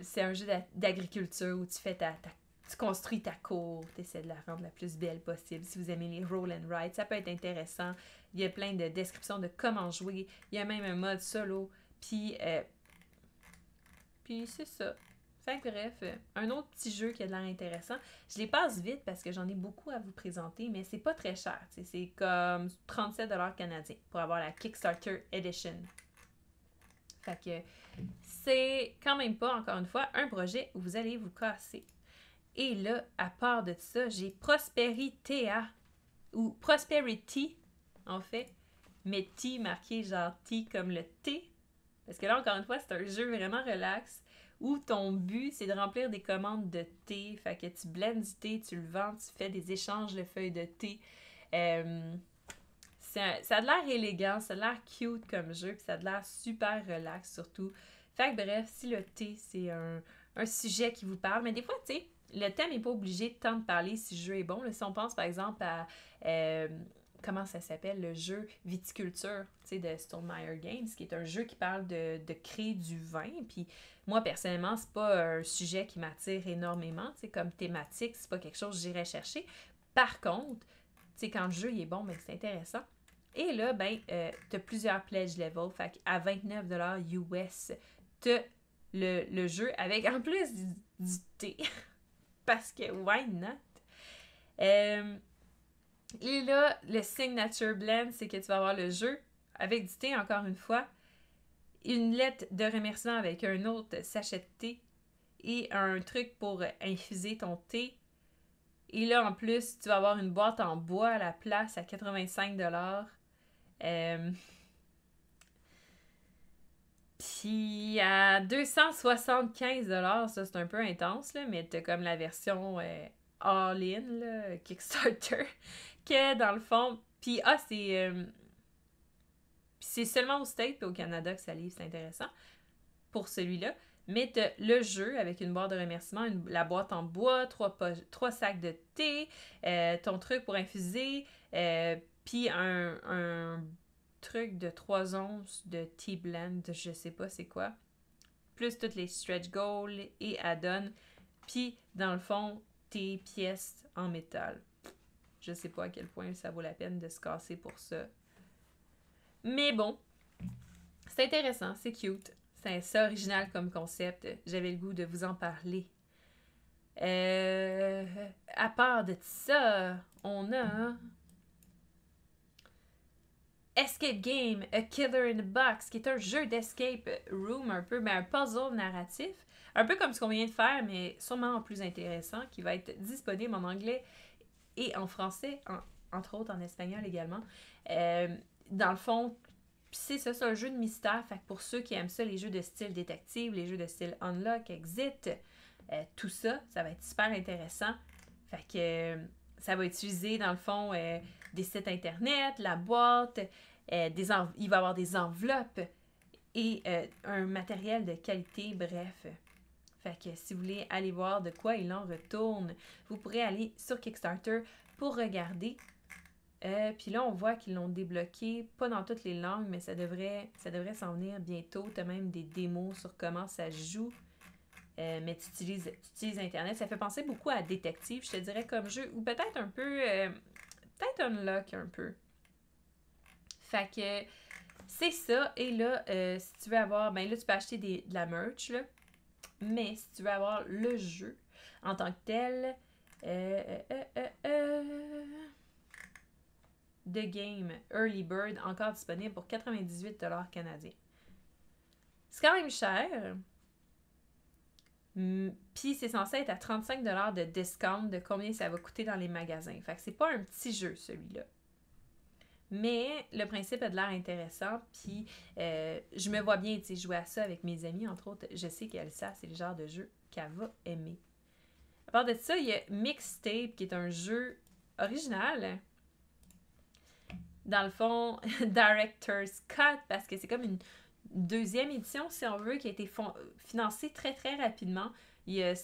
S1: C'est un jeu d'agriculture où tu fais tu construis ta cour, tu essaies de la rendre la plus belle possible. Si vous aimez les roll and write, ça peut être intéressant. Il y a plein de descriptions de comment jouer. Il y a même un mode solo. Puis c'est ça. Fait que bref, un autre petit jeu qui a de l'air intéressant. Je les passe vite parce que j'en ai beaucoup à vous présenter, mais c'est pas très cher. C'est comme 37$ canadiens pour avoir la Kickstarter Edition. Fait que c'est quand même pas, encore une fois, un projet où vous allez vous casser. Et là, à part de ça, j'ai Prosperitea, ou Prosperity, en fait, mais T marqué genre T comme le T. Parce que là, encore une fois, c'est un jeu vraiment relax où ton but, c'est de remplir des commandes de thé. Fait que tu blends du thé, tu le vends, tu fais des échanges de feuilles de thé. Ça a de l'air élégant, ça a l'air cute comme jeu, puis ça a de l'air super relax surtout. Fait que bref, si le thé, c'est un sujet qui vous parle, mais des fois, tu sais, le thème n'est pas obligé tant de parler si le jeu est bon. Là, si on pense par exemple à... comment ça s'appelle, le jeu Viticulture, tu sais, de Stonemaier Games, qui est un jeu qui parle de créer du vin. Puis moi, personnellement, c'est pas un sujet qui m'attire énormément, tu sais, comme thématique, c'est pas quelque chose que j'irais chercher. Par contre, tu sais, quand le jeu il est bon, ben, c'est intéressant. Et là, ben, t'as plusieurs pledge levels, fait qu'à 29$ US, t'as le jeu avec en plus du thé. Parce que, why not? Et là, le Signature Blend, c'est que tu vas avoir le jeu avec du thé, encore une fois, une lettre de remerciement avec un autre sachet de thé et un truc pour infuser ton thé. Et là, en plus, tu vas avoir une boîte en bois à la place à 85$. Puis à 275$, ça c'est un peu intense, là, mais t'as comme la version all-in, là, Kickstarter, que dans le fond... Puis c'est seulement au States et au Canada que ça livre, c'est intéressant pour celui-là. Mais t'as le jeu avec une boîte de remerciements, la boîte en bois, 3 sacs de thé, ton truc pour infuser, puis un truc de 3 onces de tea blend, je sais pas c'est quoi. Plus toutes les stretch goals et add-ons. Puis, dans le fond, tes pièces en métal. Je sais pas à quel point ça vaut la peine de se casser pour ça. Mais bon, c'est intéressant, c'est cute. C'est assez original comme concept. J'avais le goût de vous en parler. À part de ça, on a Escape Game, A Killer in a Box, qui est un jeu d'escape room un peu, mais un puzzle narratif. Un peu comme ce qu'on vient de faire, mais sûrement en plus intéressant, qui va être disponible en anglais et en français, entre autres en espagnol également. Dans le fond, Puis c'est un jeu de mystère. Fait que pour ceux qui aiment ça, les jeux de style détective, les jeux de style Unlock, Exit, tout ça, ça va être super intéressant. Fait que ça va utiliser, dans le fond, des sites internet, la boîte, il va y avoir des enveloppes et un matériel de qualité, bref. Fait que si vous voulez aller voir de quoi il en retourne, vous pourrez aller sur Kickstarter pour regarder. Puis là, on voit qu'ils l'ont débloqué, pas dans toutes les langues, mais ça devrait s'en venir bientôt. Tu as même des démos sur comment ça se joue. Mais tu utilises Internet. Ça fait penser beaucoup à Détective, je te dirais, comme jeu. Ou peut-être un peu... peut-être Unlock un peu. Fait que c'est ça. Et là, si tu veux avoir... Ben là, tu peux acheter de la merch, là. Mais si tu veux avoir le jeu en tant que tel... The Game Early Bird, encore disponible pour 98$ canadiens. C'est quand même cher. Puis c'est censé être à 35$ de discount de combien ça va coûter dans les magasins. Fait que c'est pas un petit jeu, celui-là. Mais le principe a de l'air intéressant. Puis je me vois bien jouer à ça avec mes amis, entre autres. Je sais qu'Elsa, c'est le genre de jeu qu'elle va aimer. À part de ça, il y a Mixtape, qui est un jeu original. Dans le fond, Director's Cut, parce que c'est comme une deuxième édition, si on veut, qui a été financée très, très rapidement. Il y a,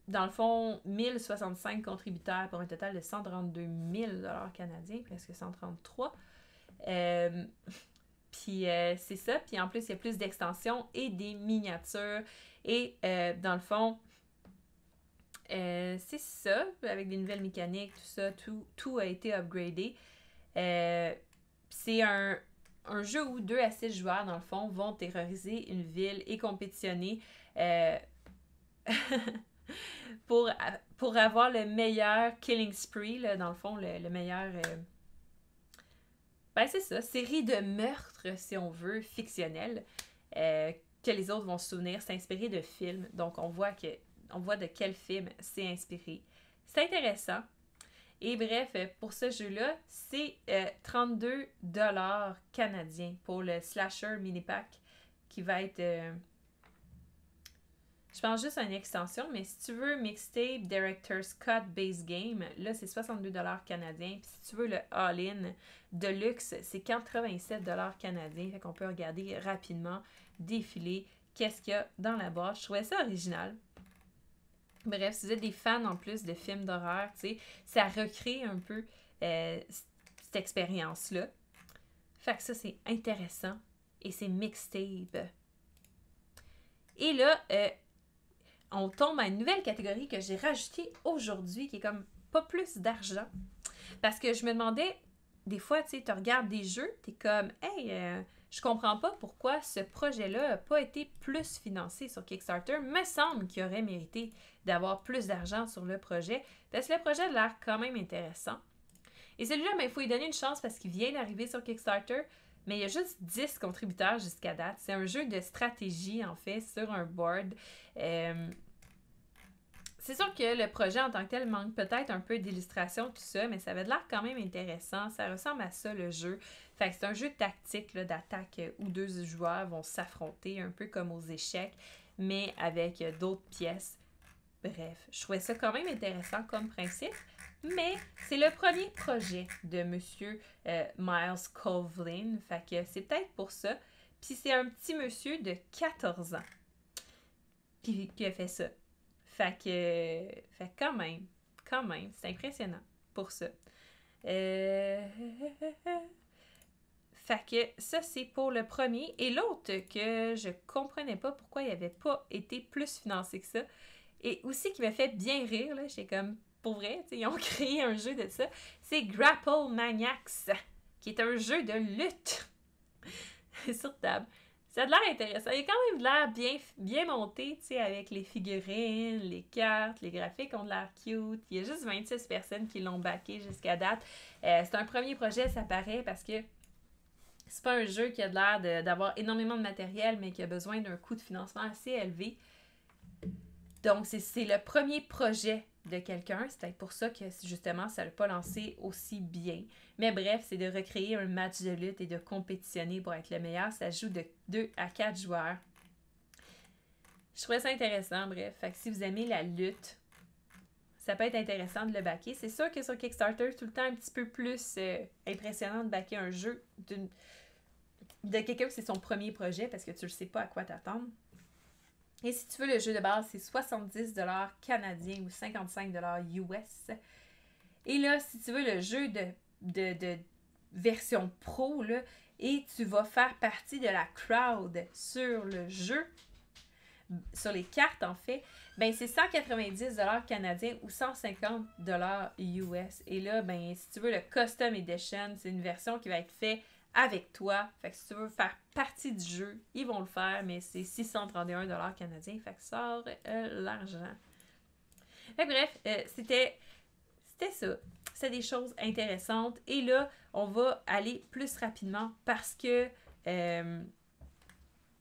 S1: dans le fond, 1065 contributeurs pour un total de 132 000 canadiens, presque 133. Puis c'est ça. Puis en plus, il y a plus d'extensions et des miniatures. Et dans le fond, c'est ça, avec des nouvelles mécaniques, tout ça, tout a été upgradé. C'est un jeu où 2 à 6 joueurs, dans le fond, vont terroriser une ville et compétitionner pour avoir le meilleur killing spree, là, dans le fond, le meilleur... Ben c'est ça, série de meurtres, si on veut, fictionnels, que les autres vont se souvenir. C'est inspiré de films, donc on voit de quel film c'est inspiré. C'est intéressant. Et bref, pour ce jeu-là, c'est 32$ canadiens pour le Slasher Mini Pack qui va être... je pense juste à une extension, mais si tu veux Mixtape Director's Cut Base Game, là, c'est 62$ canadiens. Puis si tu veux le All-In Deluxe, c'est 87$ canadiens. Fait qu'on peut regarder rapidement, défiler, qu'est-ce qu'il y a dans la boîte. Je trouvais ça original. Bref, si vous êtes des fans en plus de films d'horreur, tu sais, ça recrée un peu cette expérience-là. Fait que ça, c'est intéressant. Et c'est Mixtape. Et là, on tombe à une nouvelle catégorie que j'ai rajoutée aujourd'hui, qui est comme pas plus d'argent. Parce que je me demandais, des fois, tu sais, tu regardes des jeux, t'es comme, hey, je comprends pas pourquoi ce projet-là n'a pas été plus financé sur Kickstarter. Me semble qu'il aurait mérité d'avoir plus d'argent sur le projet, parce que le projet a l'air quand même intéressant. Et celui-là, il faut lui donner une chance parce qu'il vient d'arriver sur Kickstarter, mais il y a juste 10 contributeurs jusqu'à date. C'est un jeu de stratégie, en fait, sur un board. C'est sûr que le projet en tant que tel manque peut-être un peu d'illustration, tout ça, mais ça avait de l'air quand même intéressant. Ça ressemble à ça, le jeu. Fait que c'est un jeu tactique là, d'attaque où 2 joueurs vont s'affronter, un peu comme aux échecs, mais avec d'autres pièces. Bref, je trouvais ça quand même intéressant comme principe, mais c'est le premier projet de monsieur Miles Kovlin. Fait que c'est peut-être pour ça. Puis c'est un petit monsieur de 14 ans qui a fait ça. Fait que quand même, c'est impressionnant pour ça. Fait que ça, c'est pour le premier. Et l'autre que je comprenais pas pourquoi il avait pas été plus financé que ça, et aussi qui m'a fait bien rire, là, j'étais comme, pour vrai, ils ont créé un jeu de ça, c'est Grapple Maniacs, qui est un jeu de lutte sur table. Ça a de l'air intéressant. Il y a quand même de l'air bien monté, tu sais, avec les figurines, les cartes, les graphiques ont de l'air cute. Il y a juste 26 personnes qui l'ont backé jusqu'à date. C'est un premier projet, ça paraît, parce que c'est pas un jeu qui a de l'air d'avoir énormément de matériel, mais qui a besoin d'un coût de financement assez élevé. Donc, c'est le premier projet de quelqu'un. C'est peut-être pour ça que, justement, ça n'a pas lancé aussi bien. Mais bref, c'est de recréer un match de lutte et de compétitionner pour être le meilleur. Ça joue de 2 à 4 joueurs. Je trouvais ça intéressant, bref. Fait que si vous aimez la lutte, ça peut être intéressant de le backer. C'est sûr que sur Kickstarter, tout le temps un petit peu plus impressionnant de backer un jeu de quelqu'un que c'est son premier projet parce que tu ne sais pas à quoi t'attendre. Et si tu veux le jeu de base, c'est 70$ canadiens ou 55$ US. Et là, si tu veux le jeu de version pro, là, et tu vas faire partie de la crowd sur le jeu, sur les cartes en fait, ben c'est 190$ canadiens ou 150$ US. Et là, ben si tu veux le Custom Edition, c'est une version qui va être faite avec toi. Fait que si tu veux faire partie du jeu, ils vont le faire, mais c'est 631$ canadiens. Fait que sort l'argent. Fait que bref, c'était ça. C'est des choses intéressantes. Et là, on va aller plus rapidement parce que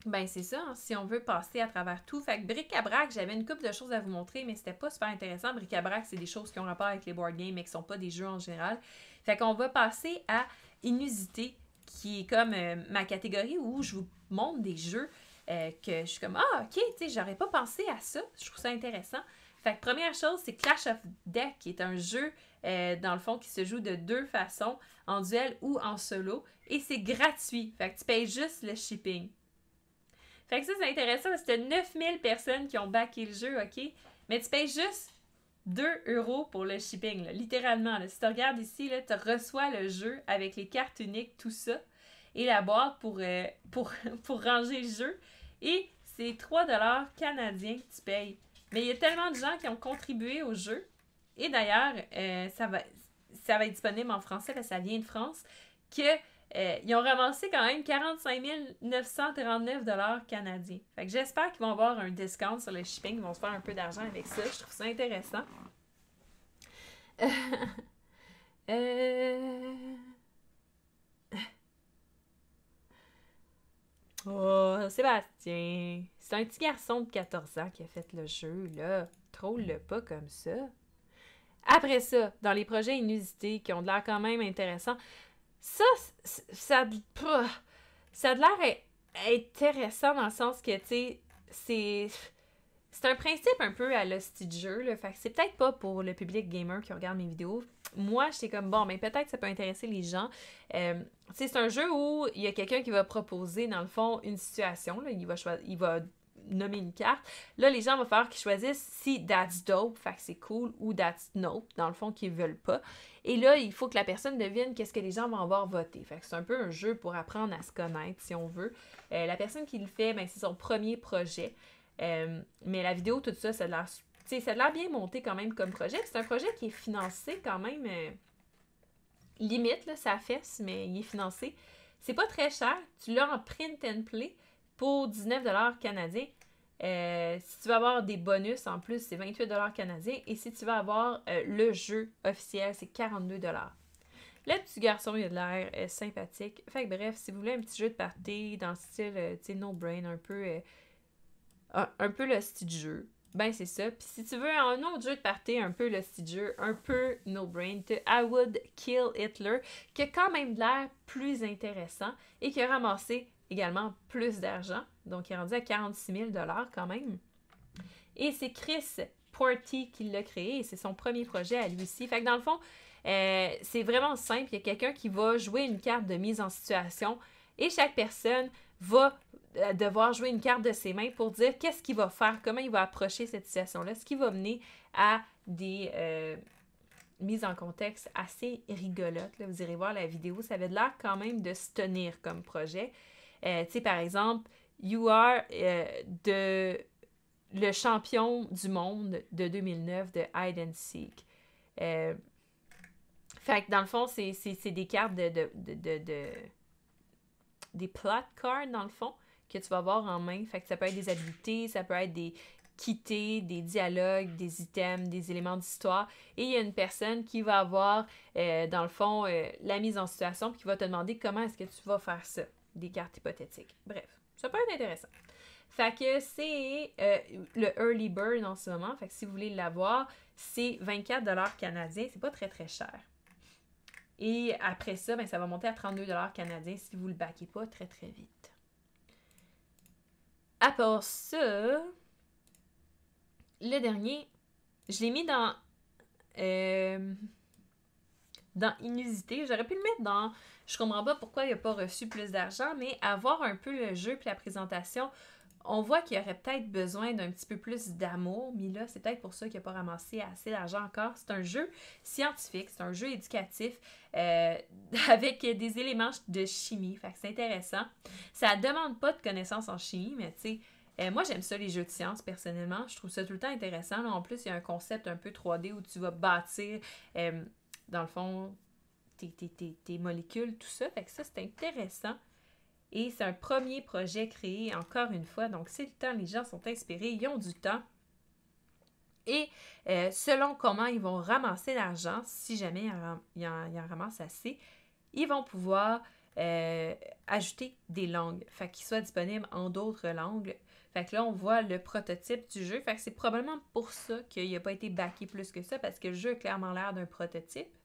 S1: ben c'est ça, hein, si on veut passer à travers tout. Fait que bric-à-brac, j'avais une couple de choses à vous montrer, mais c'était pas super intéressant. Bric-à-brac, c'est des choses qui ont rapport avec les board games, mais qui sont pas des jeux en général. Fait qu'on va passer à Inusité, qui est comme ma catégorie où je vous montre des jeux que je suis comme, ah, ok, tu sais, j'aurais pas pensé à ça. Je trouve ça intéressant. Fait que première chose, c'est Clash of Deck, qui est un jeu, dans le fond, qui se joue de 2 façons, en duel ou en solo. Et c'est gratuit. Fait que tu payes juste le shipping. Fait que ça, c'est intéressant parce que t'as 9000 personnes qui ont backé le jeu, ok? Mais tu payes juste 2€ pour le shipping, là, littéralement. Là. Si tu regardes ici, tu reçois le jeu avec les cartes uniques, tout ça, et la boîte pour ranger le jeu. Et c'est 3$ canadiens que tu payes. Mais il y a tellement de gens qui ont contribué au jeu. Et d'ailleurs, ça va être disponible en français parce que ça vient de France, que ils ont ramassé quand même 45 939$ canadiens. Fait que j'espère qu'ils vont avoir un discount sur le shipping. Ils vont se faire un peu d'argent avec ça. Je trouve ça intéressant. Oh, Sébastien. C'est un petit garçon de 14 ans qui a fait le jeu, là. Troll-le pas comme ça. Après ça, dans les projets inusités qui ont de l'air quand même intéressants, ça a de l'air intéressant dans le sens que, tu sais, c'est un principe un peu à l'hostie de jeu, là. Fait que c'est peut-être pas pour le public gamer qui regarde mes vidéos. Moi, j'étais comme, bon, mais peut-être ça peut intéresser les gens. Tu sais, c'est un jeu où il y a quelqu'un qui va proposer, dans le fond, une situation, là. Il va nommer une carte. Là, les gens vont falloir qu'ils choisissent si that's dope, fait que c'est cool, ou that's nope, dans le fond, qu'ils veulent pas. Et là, il faut que la personne devine qu'est-ce que les gens vont avoir voté. Fait que c'est un peu un jeu pour apprendre à se connaître, si on veut. La personne qui le fait, ben, c'est son premier projet. Mais la vidéo, tout ça, ça a l'air bien monté quand même comme projet. Puis c'est un projet qui est financé quand même limite, là, ça fesse, mais il est financé. C'est pas très cher. Tu l'as en print and play pour 19$ canadiens. Si tu veux avoir des bonus en plus, c'est 28$ canadiens. Et si tu veux avoir le jeu officiel, c'est 42$. Le petit garçon, il a de l'air sympathique. Fait que bref, si vous voulez un petit jeu de party dans le style, tu sais, no brain, un peu le style jeu, ben c'est ça. Puis si tu veux un autre jeu de party, un peu le style jeu, un peu no brain, I Would Kill Hitler, qui a quand même de l'air plus intéressant et qui a ramassé également plus d'argent. Donc, il est rendu à 46 000$ quand même. Et c'est Chris Porty qui l'a créé et c'est son premier projet à lui aussi. Fait que dans le fond, c'est vraiment simple. Il y a quelqu'un qui va jouer une carte de mise en situation et chaque personne va devoir jouer une carte de ses mains pour dire qu'est-ce qu'il va faire, comment il va approcher cette situation-là, ce qui va mener à des mises en contexte assez rigolotes. Là. Vous irez voir la vidéo, ça avait l'air quand même de se tenir comme projet. Tu sais, par exemple, you are le champion du monde de 2009 de Hide and Seek. Fait que dans le fond, c'est des cartes des plot cards, dans le fond, que tu vas avoir en main. Fait que ça peut être des habilités, ça peut être des quittés, des dialogues, des items, des éléments d'histoire. Et il y a une personne qui va avoir, dans le fond, la mise en situation, puis qui va te demander comment est-ce que tu vas faire ça. Des cartes hypothétiques. Bref, ça peut être intéressant. Fait que c'est le Early Bird en ce moment. Fait que si vous voulez l'avoir, c'est 24$ canadiens. C'est pas très très cher. Et après ça, ben, ça va monter à 32$ canadiens si vous le backez pas très très vite. À part ça, le dernier, je l'ai mis dans inusité. J'aurais pu le mettre dans... Je comprends pas pourquoi il n'a pas reçu plus d'argent, mais avoir un peu le jeu puis la présentation, on voit qu'il aurait peut-être besoin d'un petit peu plus d'amour, mais là, c'est peut-être pour ça qu'il n'a pas ramassé assez d'argent encore. C'est un jeu scientifique, c'est un jeu éducatif avec des éléments de chimie. Fait que c'est intéressant. Ça demande pas de connaissances en chimie, mais tu sais, moi, j'aime ça, les jeux de science, personnellement. Je trouve ça tout le temps intéressant. Là, en plus, il y a un concept un peu 3D où tu vas bâtir, dans le fond, tes molécules, tout ça. Fait que ça, c'est intéressant. Et c'est un premier projet créé, encore une fois. Donc, c'est le temps, les gens sont inspirés, ils ont du temps. Et selon comment ils vont ramasser l'argent, si jamais ils en ramassent assez, ils vont pouvoir ajouter des langues. Fait qu'ils soient disponibles en d'autres langues. Fait que là, on voit le prototype du jeu. Fait que c'est probablement pour ça qu'il n'a pas été backé plus que ça, parce que le jeu a clairement l'air d'un prototype.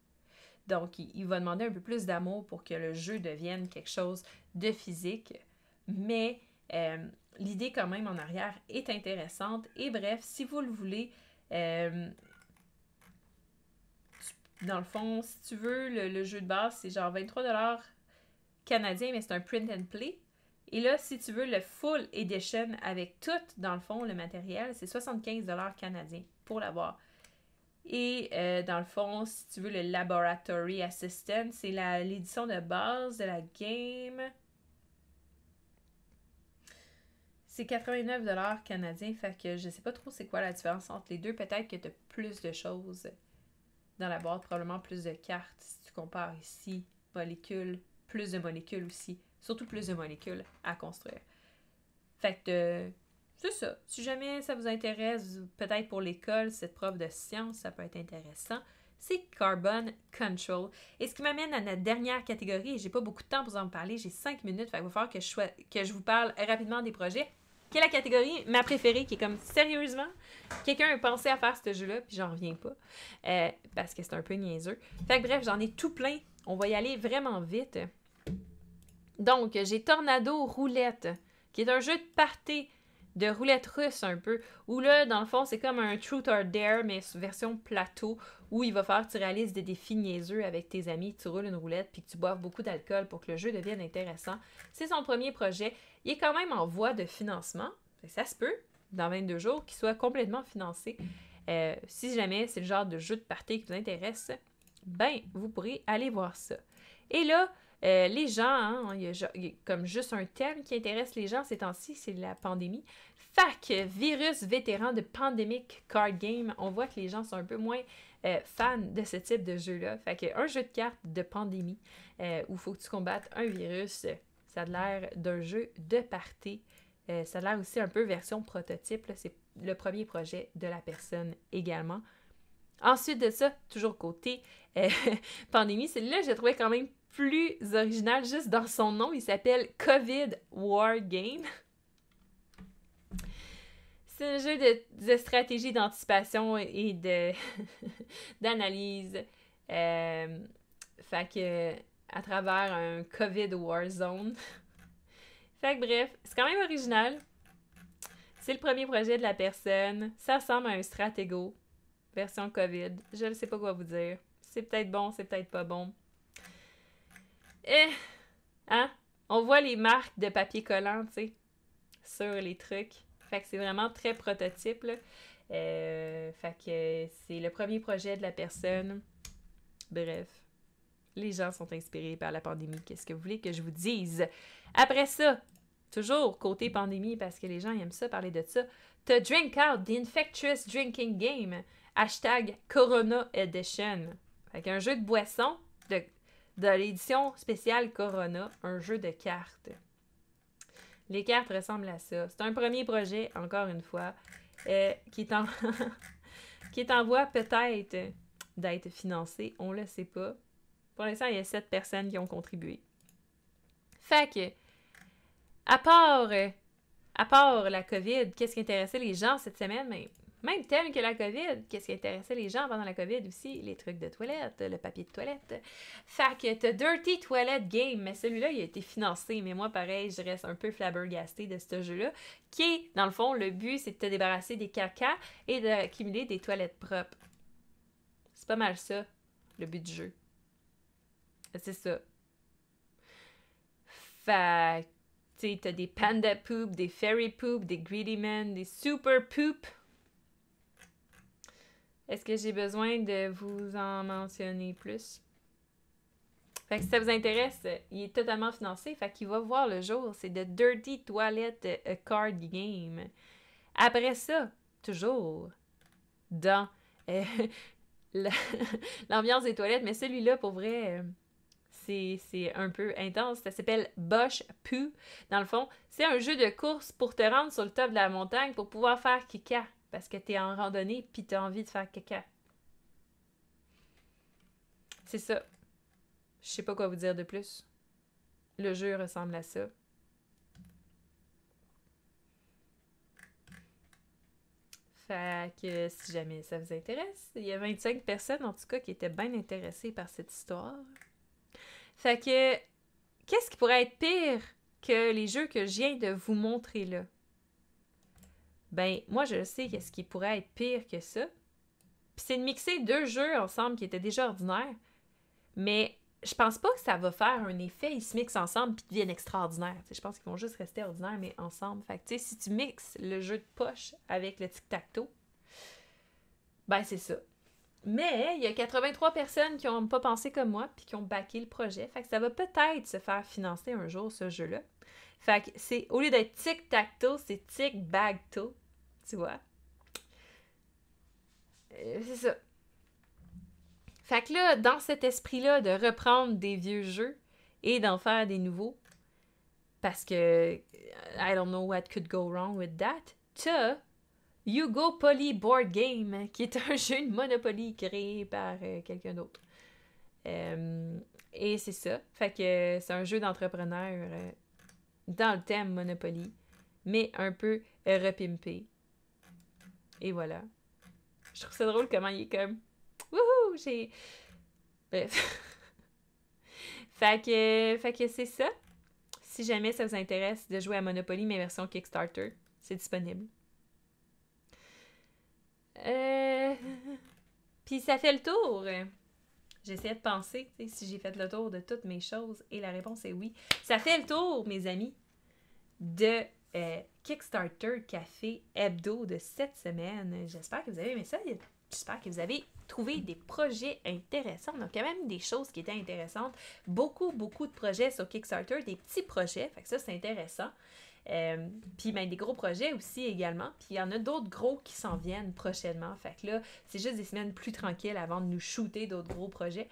S1: Donc, il va demander un peu plus d'amour pour que le jeu devienne quelque chose de physique. Mais l'idée quand même en arrière est intéressante. Et bref, si vous le voulez, dans le fond, si tu veux, le jeu de base, c'est genre 23$ canadiens, mais c'est un print and play. Et là, si tu veux le full edition avec tout, dans le fond, le matériel, c'est 75$ canadiens pour l'avoir. Et dans le fond, si tu veux le Laboratory Assistant, c'est l'édition de base de la game. C'est 89$ canadiens, fait que je sais pas trop c'est quoi la différence entre les deux. Peut-être que tu as plus de choses dans la boîte, probablement plus de cartes si tu compares ici, molécules, plus de molécules aussi. Surtout plus de molécules à construire. Fait que c'est ça. Si jamais ça vous intéresse, peut-être pour l'école, cette prof de sciences, ça peut être intéressant. C'est Carbon Control. Et ce qui m'amène à notre dernière catégorie, et j'ai pas beaucoup de temps pour en parler, j'ai 5 minutes, fait qu'il va falloir que je vous parle rapidement des projets, qui est la catégorie, ma préférée, qui est comme, sérieusement, quelqu'un a pensé à faire ce jeu-là, puis j'en reviens pas, parce que c'est un peu niaiseux. Fait que bref, j'en ai tout plein. On va y aller vraiment vite. Donc, j'ai Tornado Roulette, qui est un jeu de party de roulette russe un peu, où là, dans le fond, c'est comme un Truth or Dare, mais version plateau, où il va faire que tu réalises des défis niaiseux avec tes amis, tu roules une roulette, puis que tu boives beaucoup d'alcool pour que le jeu devienne intéressant. C'est son premier projet. Il est quand même en voie de financement. Ça se peut, dans 22 jours, qu'il soit complètement financé. Si jamais c'est le genre de jeu de party qui vous intéresse, ben, vous pourrez aller voir ça. Et là, les gens, hein, il y a comme juste un thème qui intéresse les gens ces temps-ci, c'est la pandémie. Fac, virus vétéran de Pandemic Card Game. On voit que les gens sont un peu moins fans de ce type de jeu-là. Fait que un jeu de cartes de pandémie où il faut que tu combattes un virus, ça a l'air d'un jeu de party. Ça a l'air aussi un peu version prototype. Là. C'est le premier projet de la personne également. Ensuite de ça, toujours côté pandémie, celui-là, je l'ai trouvé quand même plus original juste dans son nom. Il s'appelle COVID War Game. C'est un jeu de stratégie d'anticipation et d'analyse. Fait que à travers un COVID War Zone. Fait que bref, c'est quand même original. C'est le premier projet de la personne. Ça ressemble à un Stratego version COVID. Je ne sais pas quoi vous dire. C'est peut-être bon, c'est peut-être pas bon. Hein? On voit les marques de papier collant, tu sais, sur les trucs. Fait que c'est vraiment très prototype, là. Fait que c'est le premier projet de la personne. Bref. Les gens sont inspirés par la pandémie. Qu'est-ce que vous voulez que je vous dise? Après ça, toujours côté pandémie, parce que les gens aiment ça, parler de ça, t'as Drink Out, The Infectious Drinking Game. Hashtag Corona Edition. Fait qu'un jeu de boisson de l'édition spéciale Corona, un jeu de cartes. Les cartes ressemblent à ça. C'est un premier projet, encore une fois, qui est en qui est en voie peut-être d'être financé. On le sait pas. Pour l'instant, il y a 7 personnes qui ont contribué. Fait que, à À part la COVID, qu'est-ce qui intéressait les gens cette semaine? Mais même thème que la COVID, qu'est-ce qui intéressait les gens pendant la COVID aussi? Les trucs de toilette, le papier de toilette. Fait que t'as Dirty Toilet Game, mais celui-là, il a été financé. Mais moi, pareil, je reste un peu flabbergastée de ce jeu-là, qui est, dans le fond, le but, c'est de te débarrasser des caca et d'accumuler des toilettes propres. C'est pas mal ça, le but du jeu. C'est ça. Fait que, tu sais, t'as des panda poop, des fairy poop, des greedy men, des super poop. Est-ce que j'ai besoin de vous en mentionner plus? Fait que si ça vous intéresse, il est totalement financé. Fait qu'il va voir le jour. C'est The Dirty Toilet Card Game. Après ça, toujours dans l'ambiance des toilettes, mais celui-là, pour vrai, c'est un peu intense. Ça s'appelle Bosch Poo. Dans le fond, c'est un jeu de course pour te rendre sur le top de la montagne pour pouvoir faire caca. Parce que t'es en randonnée pis t'as envie de faire caca. C'est ça. Je sais pas quoi vous dire de plus. Le jeu ressemble à ça. Fait que si jamais ça vous intéresse, il y a 25 personnes en tout cas qui étaient bien intéressées par cette histoire. Fait que, qu'est-ce qui pourrait être pire que les jeux que je viens de vous montrer là? Ben, moi, je sais qu'est-ce qui pourrait être pire que ça. Puis c'est de mixer deux jeux ensemble qui étaient déjà ordinaires. Mais je pense pas que ça va faire un effet, ils se mixent ensemble puis deviennent extraordinaires. T'sais, je pense qu'ils vont juste rester ordinaires, mais ensemble. Fait que, tu sais, si tu mixes le jeu de poche avec le tic-tac-toe, ben c'est ça. Mais il y a 83 personnes qui n'ont pas pensé comme moi puis qui ont backé le projet. Fait que ça va peut-être se faire financer un jour, ce jeu-là. Fait que c'est, au lieu d'être tic-tac-toe, c'est tic-bag-toe. Tu vois? C'est ça. Fait que là, dans cet esprit-là de reprendre des vieux jeux et d'en faire des nouveaux, parce que I don't know what could go wrong with that, t'as Yugo Poly Board Game, qui est un jeu de Monopoly créé par quelqu'un d'autre. Et c'est ça. Fait que c'est un jeu d'entrepreneur dans le thème Monopoly, mais un peu repimpé. Et voilà. Je trouve ça drôle comment il est comme... Wouhou! J'ai... Bref. Fait que c'est ça. Si jamais ça vous intéresse de jouer à Monopoly, mais version Kickstarter, c'est disponible. Puis ça fait le tour. J'essayais de penser si j'ai fait le tour de toutes mes choses et la réponse est oui. Ça fait le tour, mes amis, de Kickstarter Café Hebdo de cette semaine. J'espère que vous avez aimé ça. J'espère que vous avez trouvé des projets intéressants. On a quand même des choses qui étaient intéressantes. Beaucoup de projets sur Kickstarter, des petits projets. Fait que ça, c'est intéressant. Puis ben, des gros projets aussi également. Puis il y en a d'autres gros qui s'en viennent prochainement. Fait que là, c'est juste des semaines plus tranquilles avant de nous shooter d'autres gros projets.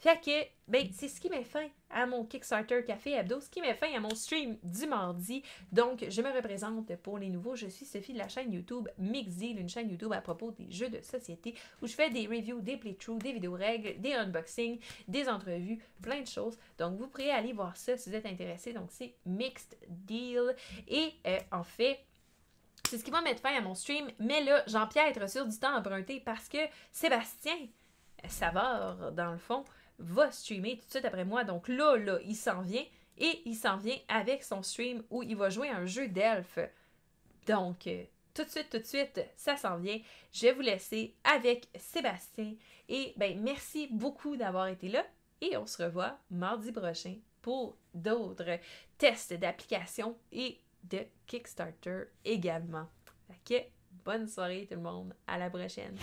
S1: Fait que, ben, c'est ce qui met fin à mon Kickstarter Café Hebdo, ce qui met fin à mon stream du mardi. Donc, je me représente pour les nouveaux. Je suis Sophie de la chaîne YouTube Mixdeal, une chaîne YouTube à propos des jeux de société où je fais des reviews, des playthroughs, des vidéos règles, des unboxings, des entrevues, plein de choses. Donc, vous pourrez aller voir ça si vous êtes intéressé. Donc, c'est Mixed Deal. Et en fait, c'est ce qui va mettre fin à mon stream. Mais là, j'empiètre sur du temps emprunté parce que Sébastien Savard, dans le fond, va streamer tout de suite après moi. Donc là, il s'en vient. Et il s'en vient avec son stream où il va jouer un jeu d'elfe. Donc, tout de suite, ça s'en vient. Je vais vous laisser avec Sébastien. Et ben merci beaucoup d'avoir été là. Et on se revoit mardi prochain pour d'autres tests d'application et de Kickstarter également. Fait que, bonne soirée tout le monde. À la prochaine.